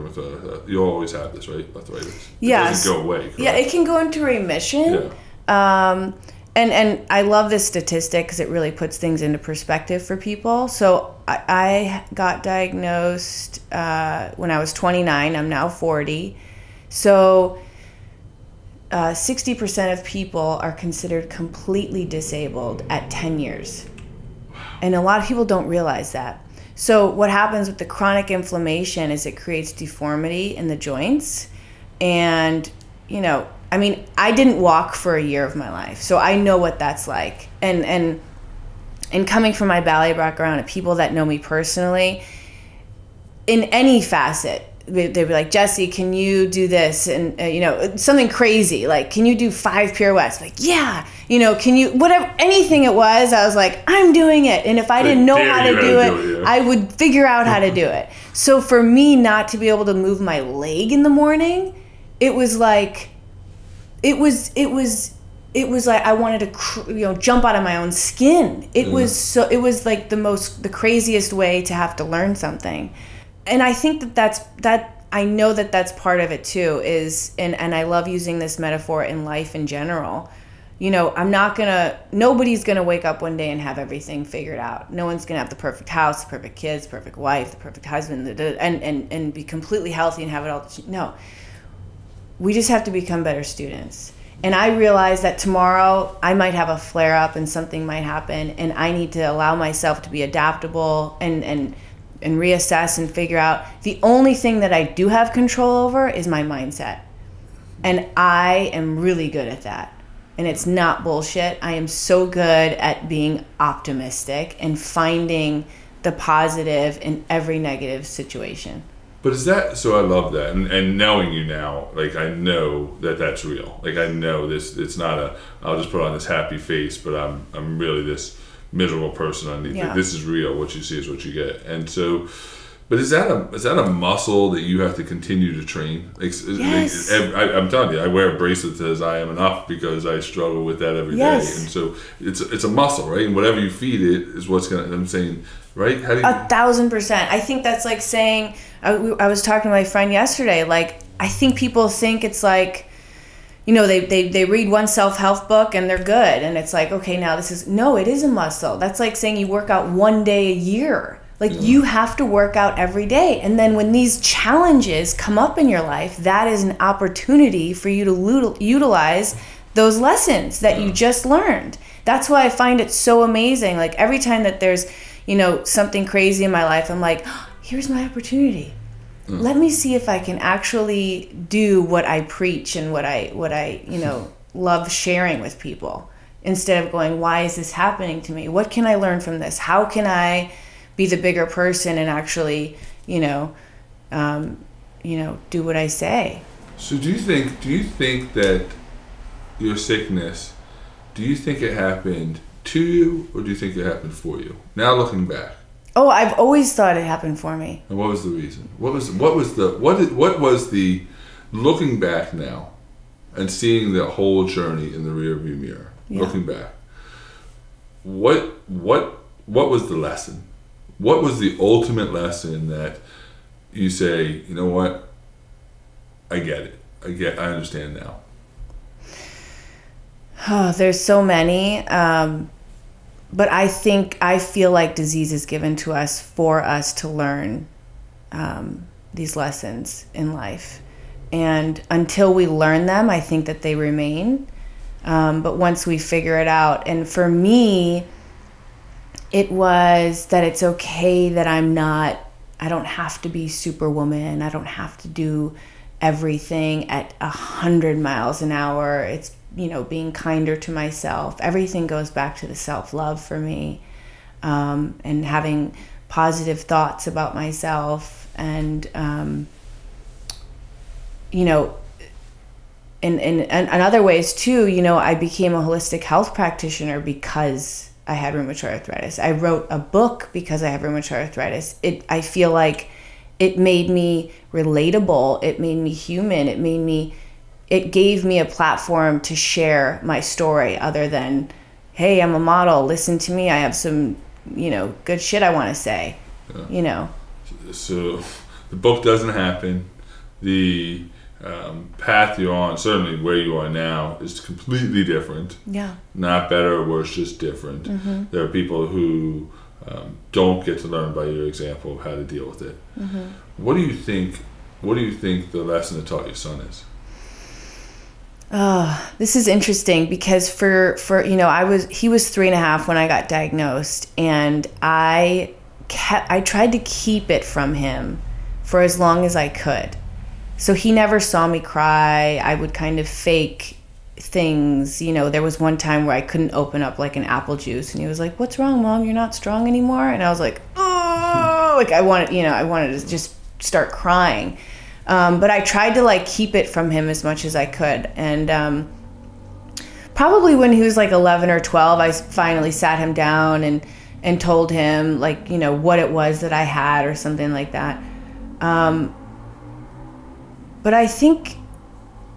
you'll always have this, right? Arthritis. Yeah. It doesn't go away. Correct? Yeah, it can go into remission. Yeah. And I love this statistic because it really puts things into perspective for people. So I got diagnosed when I was 29. I'm now 40. So 60% of people are considered completely disabled at 10 years. And a lot of people don't realize that. So what happens with the chronic inflammation is it creates deformity in the joints. And, I didn't walk for a year of my life, so I know what that's like. And coming from my ballet background and people that know me personally, in any facet, they'd be like, Jesse, can you do this? And, something crazy, like, can you do 5 pirouettes? Like, yeah, can you, whatever, anything it was, I was like, I'm doing it. And if I didn't know how to do it, I would figure out how to do it. So for me not to be able to move my leg in the morning, it was like, it was like I wanted to, jump out of my own skin. It was like the craziest way to have to learn something. And I think I know that's part of it too, and I love using this metaphor in life in general. Nobody's gonna wake up one day and have everything figured out. No one's gonna have the perfect house, the perfect kids, the perfect wife, the perfect husband, and be completely healthy and have it all. No. We just have to become better students. And I realize that tomorrow I might have a flare up and something might happen, and I need to allow myself to be adaptable and reassess and figure out. The only thing that I do have control over is my mindset. And I am really good at that. And it's not bullshit. I am so good at being optimistic and finding the positive in every negative situation. But is that, so I love that, and knowing you now, like, I know that that's real. Like, I know this, it's not I'll just put on this happy face, but I'm really this miserable person underneath. Yeah. Like, this is real. What you see is what you get. And so, but is that a muscle that you have to continue to train? Yes. I'm telling you, I wear a bracelet that says I am enough because I struggle with that every day. And so it's a muscle, right? And whatever you feed it is what's gonna. I'm saying, right? How do you? 1,000%. I think that's like saying. I was talking to my friend yesterday. Like, I think people think it's like, they read one self-help book and they're good, and it's like, okay, now it is a muscle. That's like saying you work out one day a year. Like, you have to work out every day. And then when these challenges come up in your life, that is an opportunity for you to utilize those lessons that you just learned. That's why I find it so amazing. Like, every time that there's, something crazy in my life, I'm like, oh, here's my opportunity. Let me see if I can actually do what I preach and what I love sharing with people, instead of going, why is this happening to me? What can I learn from this? How can I be the bigger person and actually, do what I say? So do you think that your sickness, do you think it happened to you, or do you think it happened for you? Now looking back. Oh, I've always thought it happened for me. And what was the reason? What was the looking back now and seeing the whole journey in the rearview mirror? Yeah. Looking back, what what was the lesson? What was the ultimate lesson that you say, you know what? I get it. I understand now. Oh, there's so many. But I feel like disease is given to us for us to learn these lessons in life. And until we learn them, I think that they remain. But once we figure it out, and for me, it was that it's okay that I don't have to be Superwoman. I don't have to do everything at 100 miles an hour. It's, being kinder to myself. Everything goes back to the self-love for me, and having positive thoughts about myself. And, in other ways too, I became a holistic health practitioner because I had rheumatoid arthritis. I wrote a book because I have rheumatoid arthritis. I feel like it made me relatable. It made me human. It gave me a platform to share my story other than, hey, I'm a model, listen to me, I have some, good shit I want to say, So the book doesn't happen. The path you're on, certainly where you are now, is completely different. Yeah. Not better or worse, just different. Mm-hmm. There are people who don't get to learn by your example of how to deal with it. Mm-hmm. What do you think the lesson that taught your son is? Oh, this is interesting because for he was 3.5 when I got diagnosed, and I tried to keep it from him for as long as I could. So he never saw me cry. I would kind of fake things. There was one time where I couldn't open up like an apple juice, and he was like, "What's wrong, Mom? You're not strong anymore?" And I was like, "Oh!" Like I wanted to just start crying. But I tried to keep it from him as much as I could. And probably when he was 11 or 12, I finally sat him down and told him what it was that I had or something like that. But I think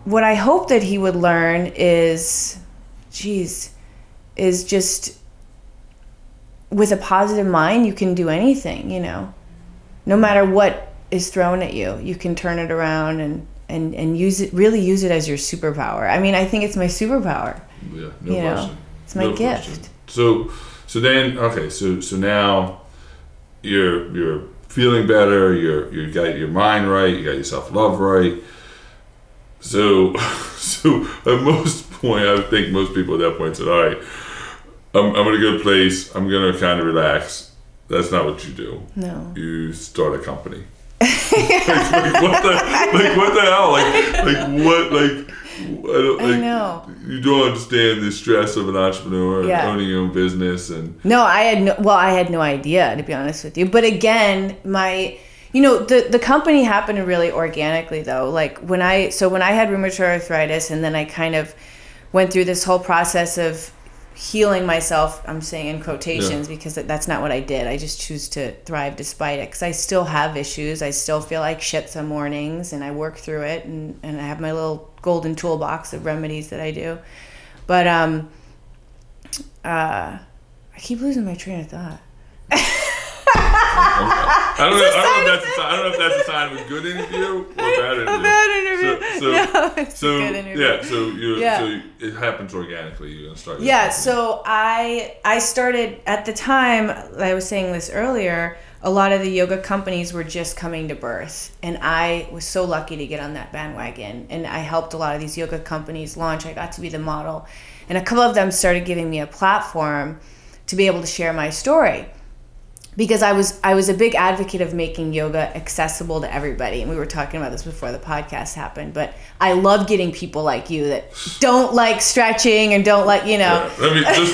what I hope that he would learn is just with a positive mind, you can do anything, no matter what is thrown at you. You can turn it around and use it as your superpower. I mean, I think it's my superpower. Yeah, no question. It's my gift. Question. So then, okay, so now you're feeling better, you got your mind right, you got your self-love right. So at most point, I think most people at that point said, all right, I'm in a good place, I'm going to kind of relax. That's not what you do. No. You start a company. What the hell? I know. You don't understand the stress of an entrepreneur and owning your own business. And no, I had no idea, to be honest with you. But again, the company happened really organically though. When I had rheumatoid arthritis, and then I kind of went through this whole process of healing myself, I'm saying in quotations, because that's not what I did. I just choose to thrive despite it, because I still have issues. I still feel like shit some mornings, and I work through it, and I have my little golden toolbox of remedies that I do. But I keep losing my train of thought. I don't know if that's a sign of a good interview or a bad interview. A bad interview. It's a good interview. Yeah, so it happens organically. You're gonna start. Yeah, so I started at the time. I was saying this earlier. A lot of the yoga companies were just coming to birth, and I was so lucky to get on that bandwagon. And I helped a lot of these yoga companies launch. I got to be the model, and a couple of them started giving me a platform to be able to share my story. Because I was a big advocate of making yoga accessible to everybody. And we were talking about this before the podcast happened. But I love getting people like you that don't like stretching and don't like, Yeah. Let me, just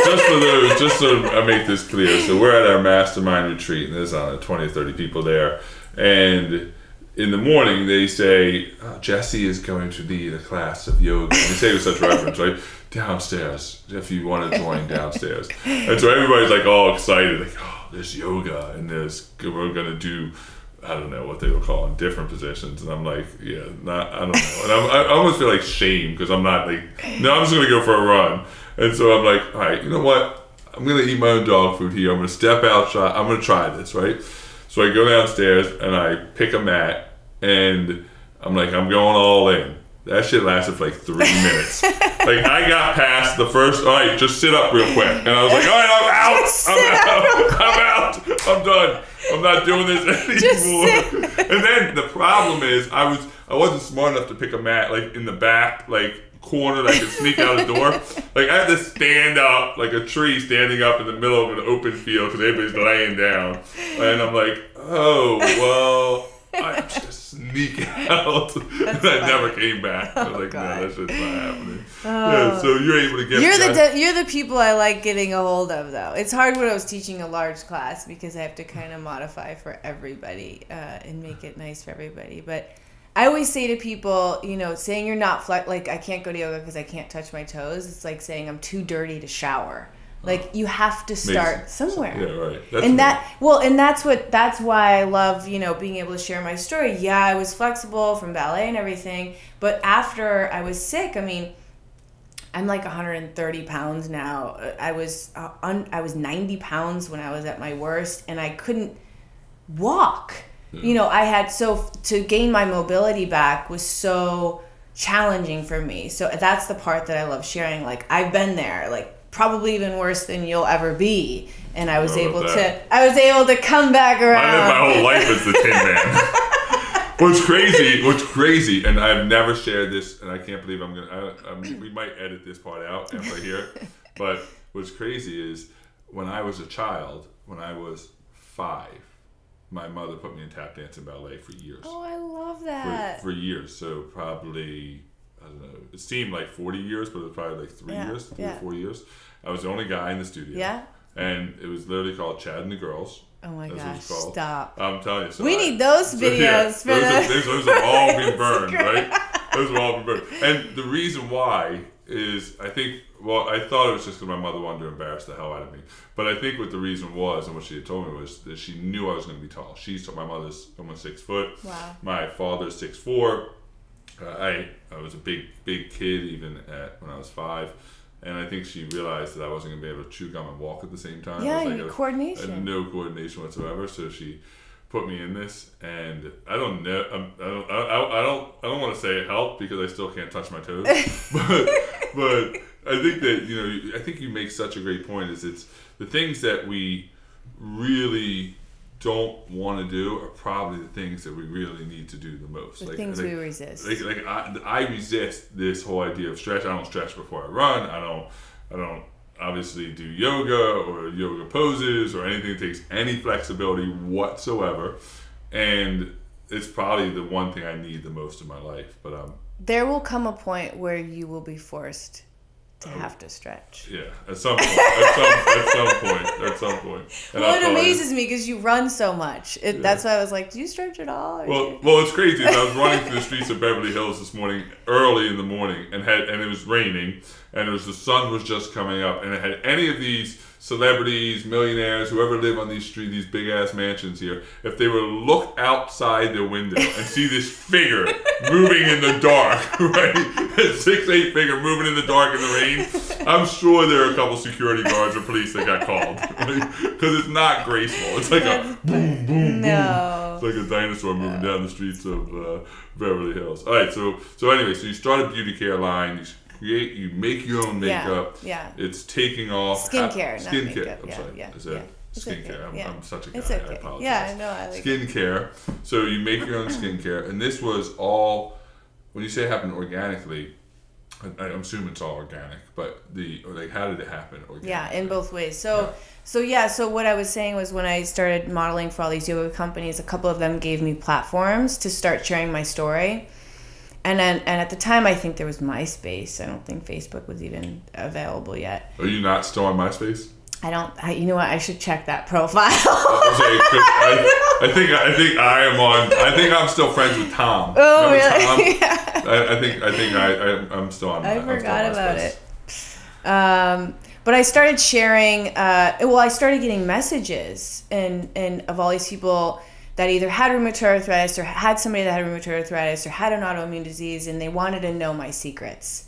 so I make this clear. So we're at our mastermind retreat, and there's 20 or 30 people there. And in the morning, they say, Jesse is going to lead a class of yoga. And they say it with such reverence, right? Downstairs, if you want to join downstairs. And so everybody's all excited, there's yoga, and we're gonna do, I don't know what they were calling different positions, and I'm I don't know, and I almost feel shame because I'm not no, I'm just gonna go for a run, and so I'm all right, you know what? I'm going to eat my own dog food here. I'm going to step outside. I'm going to try this, right? So I go downstairs and I pick a mat and I'm like, I'm going all in. That shit lasted for like 3 minutes. Like I got past the first, all right, just sit up real quick. And I was like, all right, I'm out. I'm done. I'm not doing this anymore. And then the problem is I wasn't smart enough to pick a mat like in the back, like corner that I could sneak out the door. Like I had to stand up like a tree standing up in the middle of an open field because everybody's laying down. And I'm like, oh, well, I'm just sneaking out. And I never came back. I was like, no, that shit's not happening. Yeah, so you're able to get... You're the people I like getting a hold of, though. It's hard when I was teaching a large class because I have to kind of modify for everybody and make it nice for everybody. But I always say to people, you know, saying you're not like I can't go to yoga because I can't touch my toes. It's like saying I'm too dirty to shower. Like you have to start somewhere. Yeah, right. That's why I love, you know, being able to share my story. Yeah, I was flexible from ballet and everything, but after I was sick, I mean, I'm like 130 pounds now. I was 90 pounds when I was at my worst, and I couldn't walk. You know, to gain my mobility back was so challenging for me. So that's the part that I love sharing. Like I've been there, like probably even worse than you'll ever be, and I was able to come back around. I lived my whole life as the Tin Man. What's crazy, and I've never shared this, and I can't believe we might edit this part out after I hear it, but what's crazy is when I was a child, when I was 5, my mother put me in tap dance and ballet for years. Oh, I love that. For years, so probably, I don't know, it seemed like 40 years, but it was probably like 3 or 4 years. I was the only guy in the studio. Yeah. And it was literally called Chad and the Girls. Oh my gosh, stop. I'm telling you. So we need those videos for those have all been burned, right? Those have all been burned. And the reason why is, I thought it was just because my mother wanted to embarrass the hell out of me. But I think what the reason was, and what she had told me, was that she knew I was going to be tall. My mother's almost 6 foot. Wow. My father's 6'4". I was a big kid even when I was 5. And I think she realized that I wasn't going to be able to chew gum and walk at the same time. Yeah, coordination. I had no coordination whatsoever. So she put me in this, and I don't know. I don't want to say it helped because I still can't touch my toes. but I think that, you know, I think you make such a great point. It's the things that we really don't want to do are probably the things that we really need to do the most. The things we resist. I resist this whole idea of stretch. I don't stretch before I run. I don't obviously do yoga or yoga poses or anything that takes any flexibility whatsoever. And it's probably the one thing I need the most in my life. But there will come a point where you will be forced to have to stretch. Yeah, at some point. At some point. And well, it amazes me because you run so much. That's why I was like, do you stretch at all? Well, it's crazy. I was running through the streets of Beverly Hills this morning, early in the morning, and it was raining, and the sun was just coming up, and it had any of these celebrities, millionaires, whoever live on these streets, these big ass mansions here, if they were to look outside their window and see this figure moving in the dark, right? A 6'8" figure moving in the dark in the rain, I'm sure there are a couple security guards or police that got called. Because it's not graceful. It's like a boom, boom, boom. It's like a dinosaur moving down the streets of Beverly Hills. All right, so anyway, so you start a beauty care line. You make your own makeup. Yeah. It's taking off. Skincare, not skincare. makeup. I'm sorry. Yeah. Is that skincare? Okay. I'm such a guy. It's okay. I apologize. Yeah, no, I like skincare. So you make your own skincare, and this was all. When you say it happened organically, I'm assuming it's all organic. But how did it happen organically? Yeah, in both ways. So what I was saying was when I started modeling for all these yoga companies, a couple of them gave me platforms to start sharing my story. And at the time, I think there was MySpace. I don't think Facebook was even available yet. Are you not still on MySpace? You know what? I should check that profile. I think I am on. I think I'm still friends with Tom. Oh, really? Tom? Yeah. I'm still on. I forgot about it. But I started sharing. I started getting messages and of all these people that either had rheumatoid arthritis or had somebody that had rheumatoid arthritis or had an autoimmune disease, and they wanted to know my secrets.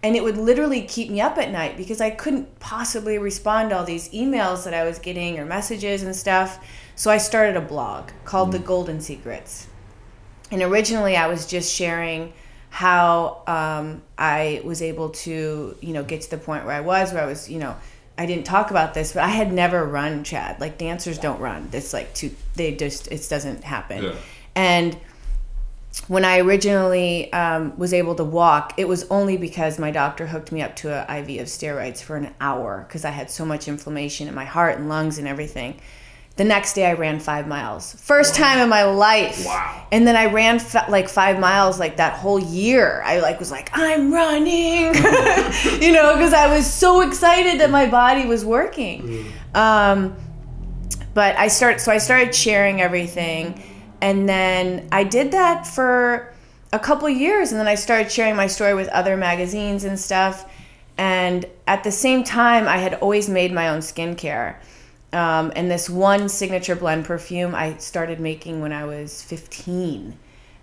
And it would literally keep me up at night because I couldn't possibly respond to all these emails that I was getting or messages and stuff. So I started a blog called The Golden Secrets. And originally I was just sharing how I was able to, get to the point where I was, I didn't talk about this, but I had never run, Chad. Like, dancers don't run. It's like it doesn't happen. Yeah. And when I originally was able to walk, it was only because my doctor hooked me up to an IV of steroids for an hour because I had so much inflammation in my heart and lungs and everything. The next day I ran 5 miles. First time in my life. Wow. And then I ran 5 miles like that whole year. I was like, I'm running, because I was so excited that my body was working. But I started sharing everything. And then I did that for a couple of years. And then I started sharing my story with other magazines and stuff. And at the same time, I had always made my own skincare. And this one signature blend perfume I started making when I was 15.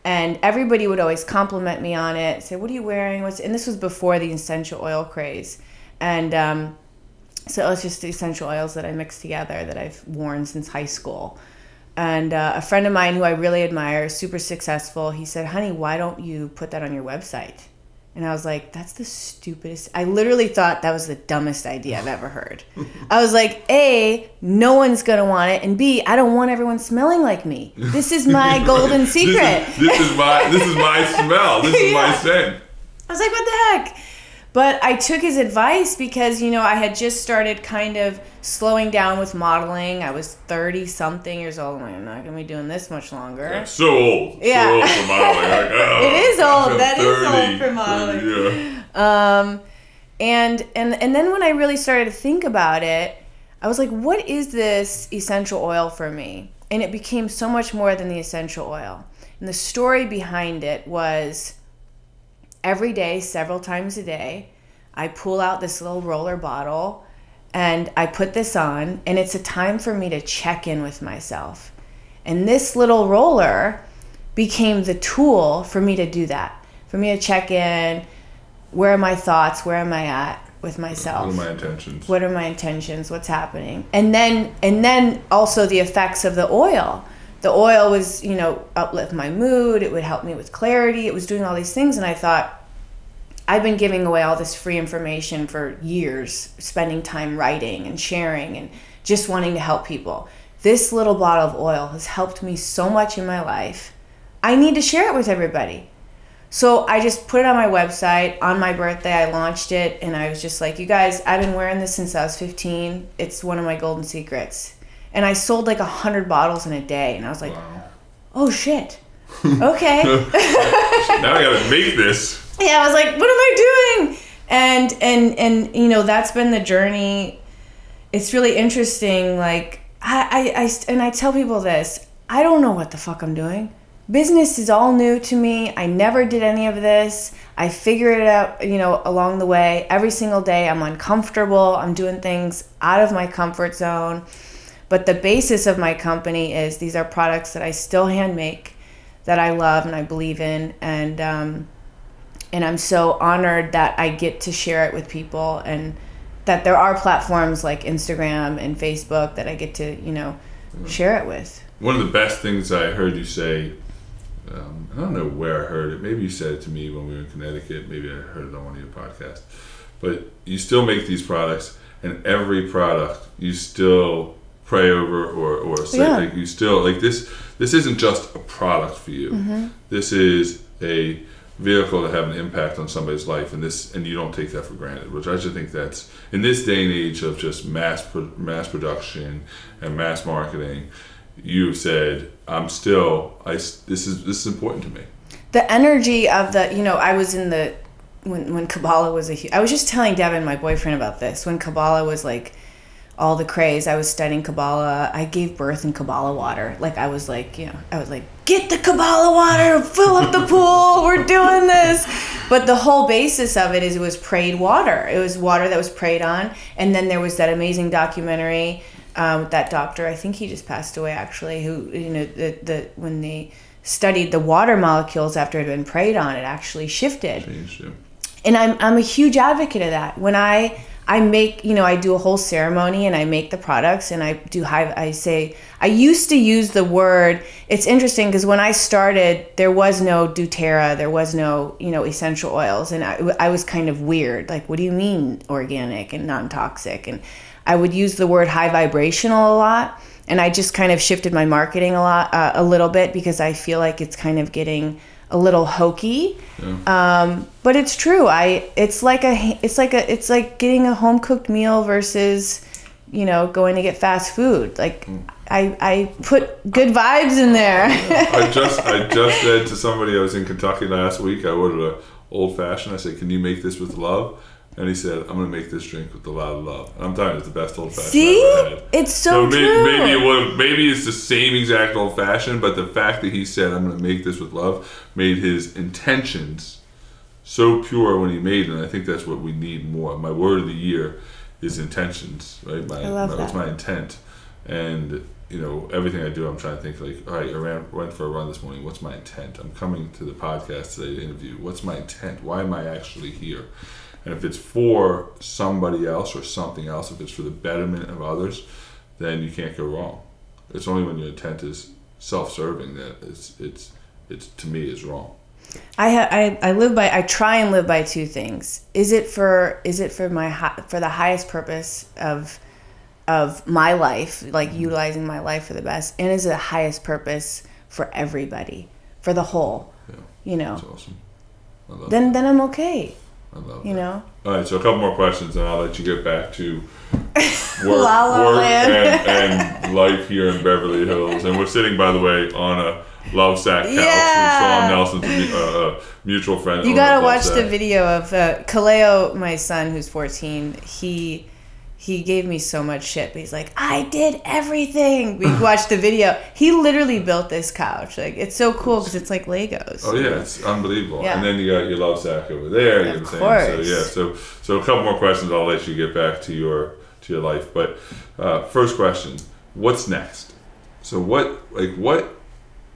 And everybody would always compliment me on it, say, what are you wearing? And this was before the essential oil craze. And so it was just the essential oils that I mixed together that I've worn since high school. And a friend of mine who I really admire, super successful, he said, honey, why don't you put that on your website? And I was like, that's the stupidest. I literally thought that was the dumbest idea I've ever heard. I was like, A, no one's going to want it. And B, I don't want everyone smelling like me. This is my golden secret. This is my smell. This is my scent. I was like, what the heck? But I took his advice because, I had just started kind of slowing down with modeling. I was 30-something years old. I'm like, I'm not going to be doing this much longer. Yeah, so old. Yeah. So old for modeling. Like, it is old. That is old for modeling. Yeah. And then when I really started to think about it, I was like, what is this essential oil for me? And it became so much more than the essential oil. And the story behind it was every day, several times a day, I pull out this little roller bottle and I put this on, and it's a time for me to check in with myself. And this little roller became the tool for me to do that, for me to check in. Where are my thoughts? Where am I at with myself? What are my intentions? What are my intentions? What's happening? And then also the effects of the oil. The oil was, uplift my mood. It would help me with clarity. It was doing all these things. And I thought, I've been giving away all this free information for years, spending time writing and sharing and just wanting to help people. This little bottle of oil has helped me so much in my life. I need to share it with everybody. So I just put it on my website. On my birthday, I launched it. And I was just like, you guys, I've been wearing this since I was 15. It's one of my golden secrets. And I sold like 100 bottles in a day. And I was like, wow. Oh, shit. Okay. Now I got to make this. Yeah, I was like, what am I doing? And that's been the journey. It's really interesting. Like, I tell people this. I don't know what the fuck I'm doing. Business is all new to me. I never did any of this. I figured it out, along the way. Every single day I'm uncomfortable. I'm doing things out of my comfort zone. But the basis of my company is these are products that I still hand make, that I love and I believe in. And I'm so honored that I get to share it with people, and that there are platforms like Instagram and Facebook that I get to, share it with. One of the best things I heard you say, I don't know where I heard it. Maybe you said it to me when we were in Connecticut. Maybe I heard it on one of your podcasts. But you still make these products, and every product you still pray over or say, yeah. Like, you still, like, this isn't just a product for you. Mm-hmm. This is a vehicle to have an impact on somebody's life, and you don't take that for granted, which I just think that's, in this day and age of just mass production and mass marketing, you've said, this is important to me. The energy of I was in when Kabbalah was I was just telling Devin, my boyfriend, about this. When Kabbalah was like all the craze, I was studying Kabbalah. I gave birth in Kabbalah water. Like, I was like, get the Kabbalah water, fill up the pool, we're doing this. But the whole basis of it was prayed water. It was water that was prayed on. And then there was that amazing documentary with that doctor, I think he just passed away actually, who, when they studied the water molecules after it had been prayed on, it actually shifted. Changed, yeah. And I'm a huge advocate of that. When I make, I do a whole ceremony and I make the products and I used to use the word, it's interesting because when I started, there was no doTERRA, there was no, essential oils. And I was kind of weird. Like, what do you mean organic and non-toxic? And I would use the word high vibrational a lot. And I just kind of shifted my marketing a little bit because I feel like it's kind of getting a little hokey. Yeah. But it's true. It's like getting a home cooked meal versus, going to get fast food. Like I put good vibes in there. I just said to somebody, I was in Kentucky last week, I ordered an old fashioned. I said, "Can you make this with love?" And he said, "I'm going to make this drink with a lot of love." And I'm telling you, it's the best old fashioned I've ever had. It's so true. Maybe it's the same exact old fashioned, but the fact that he said, "I'm going to make this with love," made his intentions so pure when he made it. And I think that's what we need more. My word of the year is intentions, right? I love that. It's my intent. And, everything I do, I'm trying to think like, all right, I went for a run this morning. What's my intent? I'm coming to the podcast today to interview. What's my intent? Why am I actually here? And if it's for somebody else or something else, if it's for the betterment of others, then you can't go wrong. It's only when your intent is self-serving that it's to me is wrong. I try and live by two things. Is it for the highest purpose of my life, like utilizing my life for the best, and is it the highest purpose for everybody, for the whole? Yeah, that's awesome. I love then I'm okay. I love that. All right, so a couple more questions, and I'll let you get back to work and life here in Beverly Hills. And we're sitting, by the way, on a Love Sack couch. Yeah. Sean Nelson's mutual friend. You gotta watch the video of Kaleo, my son, who's 14. He gave me so much shit, but he's like, "I did everything." We watched the video. He literally built this couch. Like, it's so cool because it's like Legos. Oh yeah, it's unbelievable. Yeah. And then you got your Love Sack over there. Of course. So a couple more questions. I'll let you get back to your life. But first question: what's next? So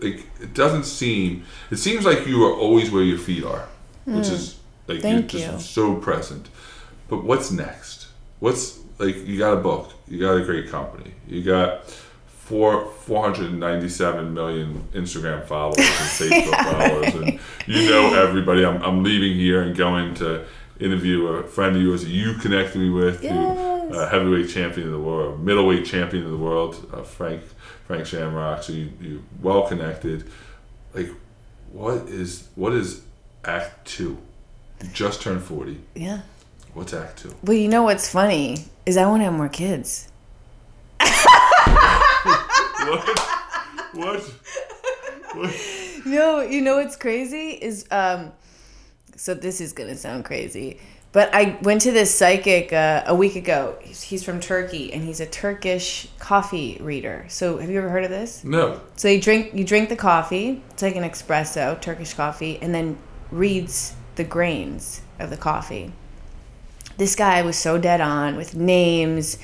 it doesn't seem. It seems like you are always where your feet are, which is like you're just so present. But what's next? You got a book, you got a great company, you got 497 million Instagram followers and Facebook followers, and everybody. I'm leaving here and going to interview a friend of yours that you connected me with, heavyweight champion of the world, middleweight champion of the world, Frank Shamrock. So you well connected. Like, what is Act 2? You just turned 40. Yeah. What's Act 2? Well, you know what's funny is I want to have more kids. What? No, you know what's crazy is so this is gonna sound crazy, but I went to this psychic a week ago. He's from Turkey and he's a Turkish coffee reader. So have you ever heard of this? No. So you drink the coffee. It's like an espresso, Turkish coffee, and then reads the grains of the coffee. This guy was so dead on with names,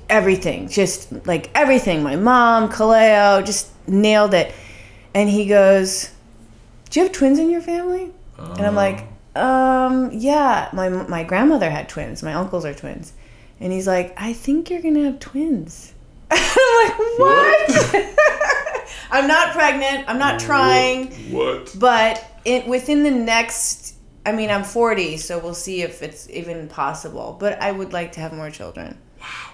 everything, just like everything. My mom, Kaleo, just nailed it. And he goes, "Do you have twins in your family?" And I'm like, yeah. My grandmother had twins. My uncles are twins. And he's like, "I think you're gonna have twins." I'm like, what? I'm not pregnant. I'm not trying. What? But within the next, I'm 40, so we'll see if it's even possible. But I would like to have more children. Wow.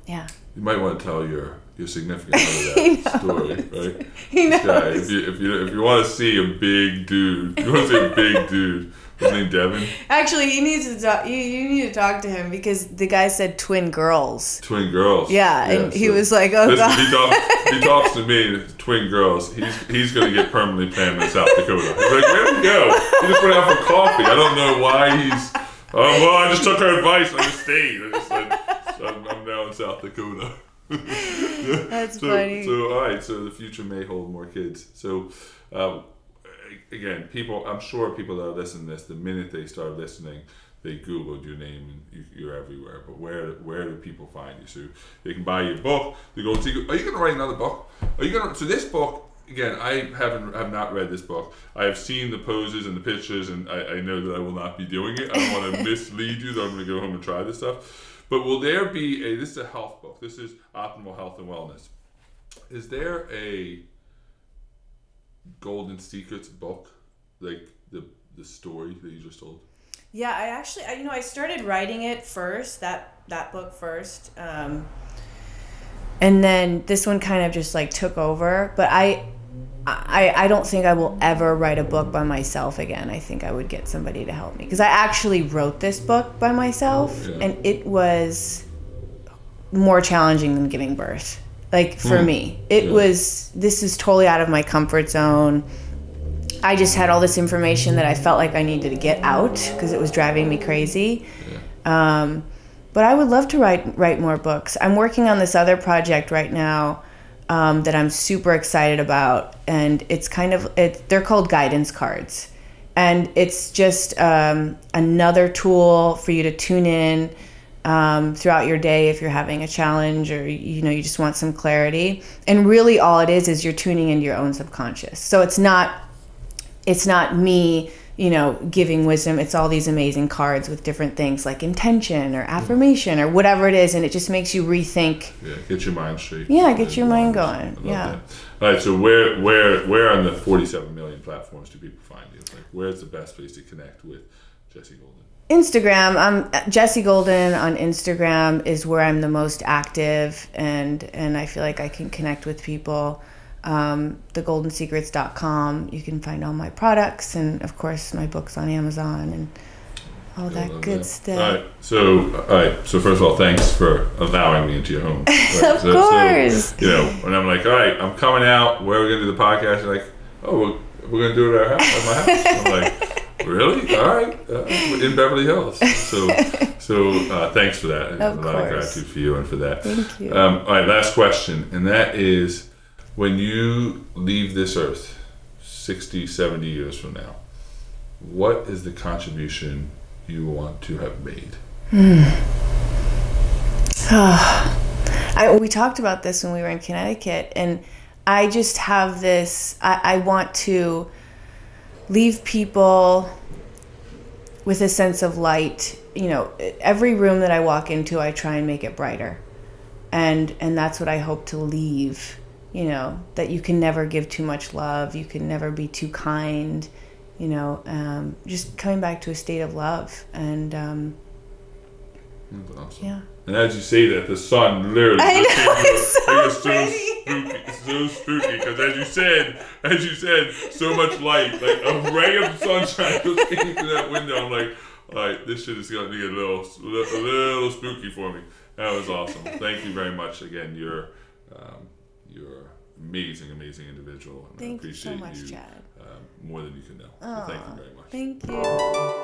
Yeah. You might want to tell your significant other that story, right? He knows. Guy, if you want to see a big dude, his name Devin. Actually, you need to talk. You need to talk to him because the guy said twin girls. Twin girls. Yeah, and he was like, "Oh listen, God." He talks to me, twin girls. He's going to get permanently planted in South Dakota. He's like, "Where did he go? He just went out for coffee. I don't know why he's. Well, I just took her advice. I just stayed. I'm now in South Dakota." That's funny. So all right. So the future may hold more kids. So again, I'm sure people that are listening to this, the minute they start listening, they Googled your name and you're everywhere. But where do people find you? So they can buy your book. They go. Are you going to write another book? So this book, again, I have not read this book. I have seen the poses and the pictures, and I know that I will not be doing it. I don't want to mislead you that I'm going to go home and try this stuff. But will there be this is a health book. This is Optimal Health and Wellness. Is there a Golden Secrets book, like the story that you just told? Yeah, I started writing it first, that book first. And then this one kind of just like took over, but I don't think I will ever write a book by myself again. I think I would get somebody to help me, because I actually wrote this book by myself, and it was more challenging than giving birth. Like for me, this is totally out of my comfort zone. I just had all this information that I felt like I needed to get out because it was driving me crazy. But I would love to write more books. I'm working on this other project right now that I'm super excited about, and they're called guidance cards, and it's just another tool for you to tune in throughout your day if you're having a challenge, or you just want some clarity. And really all it is you're tuning into your own subconscious. So it's not me giving wisdom. It's all these amazing cards with different things like intention or affirmation or whatever it is, and it just makes you rethink. Yeah, get your mind straight. Yeah, get your mind going. Yeah. All right, so where on the 47 million platforms do people find you? Like, where's the best place to connect with Jessie Golden? Instagram. I'm Jessie Golden on Instagram is where I'm the most active, and I feel like I can connect with people. TheGoldenSecrets.com. You can find all my products, and of course my books on Amazon and all that good stuff. All right. So first of all, thanks for allowing me into your home. Right? Of course. So, when I'm like, all right, I'm coming out. Where are we gonna do the podcast? You're like, oh, we're gonna do it at my house. I'm like, really? All right. In Beverly Hills. So thanks for that. Of course. A lot of gratitude for you and for that. Thank you. All right. Last question, and that is, when you leave this earth 60, 70 years from now, what is the contribution you want to have made? We talked about this when we were in Connecticut, and I just have this, I want to leave people with a sense of light. Every room that I walk into, I try and make it brighter. And that's what I hope to leave. That you can never give too much love. You can never be too kind. Just coming back to a state of love. And that's awesome. Yeah. And as you say that, the sun literally it's so spooky. Because as you said, so much light, like a ray of sunshine goes into that window. I'm like, all right, this shit is going to get a little spooky for me. That was awesome. Thank you very much again. You're amazing individual. And Thank I appreciate you so much, Chad. more than you can know. So thank you very much. Thank you.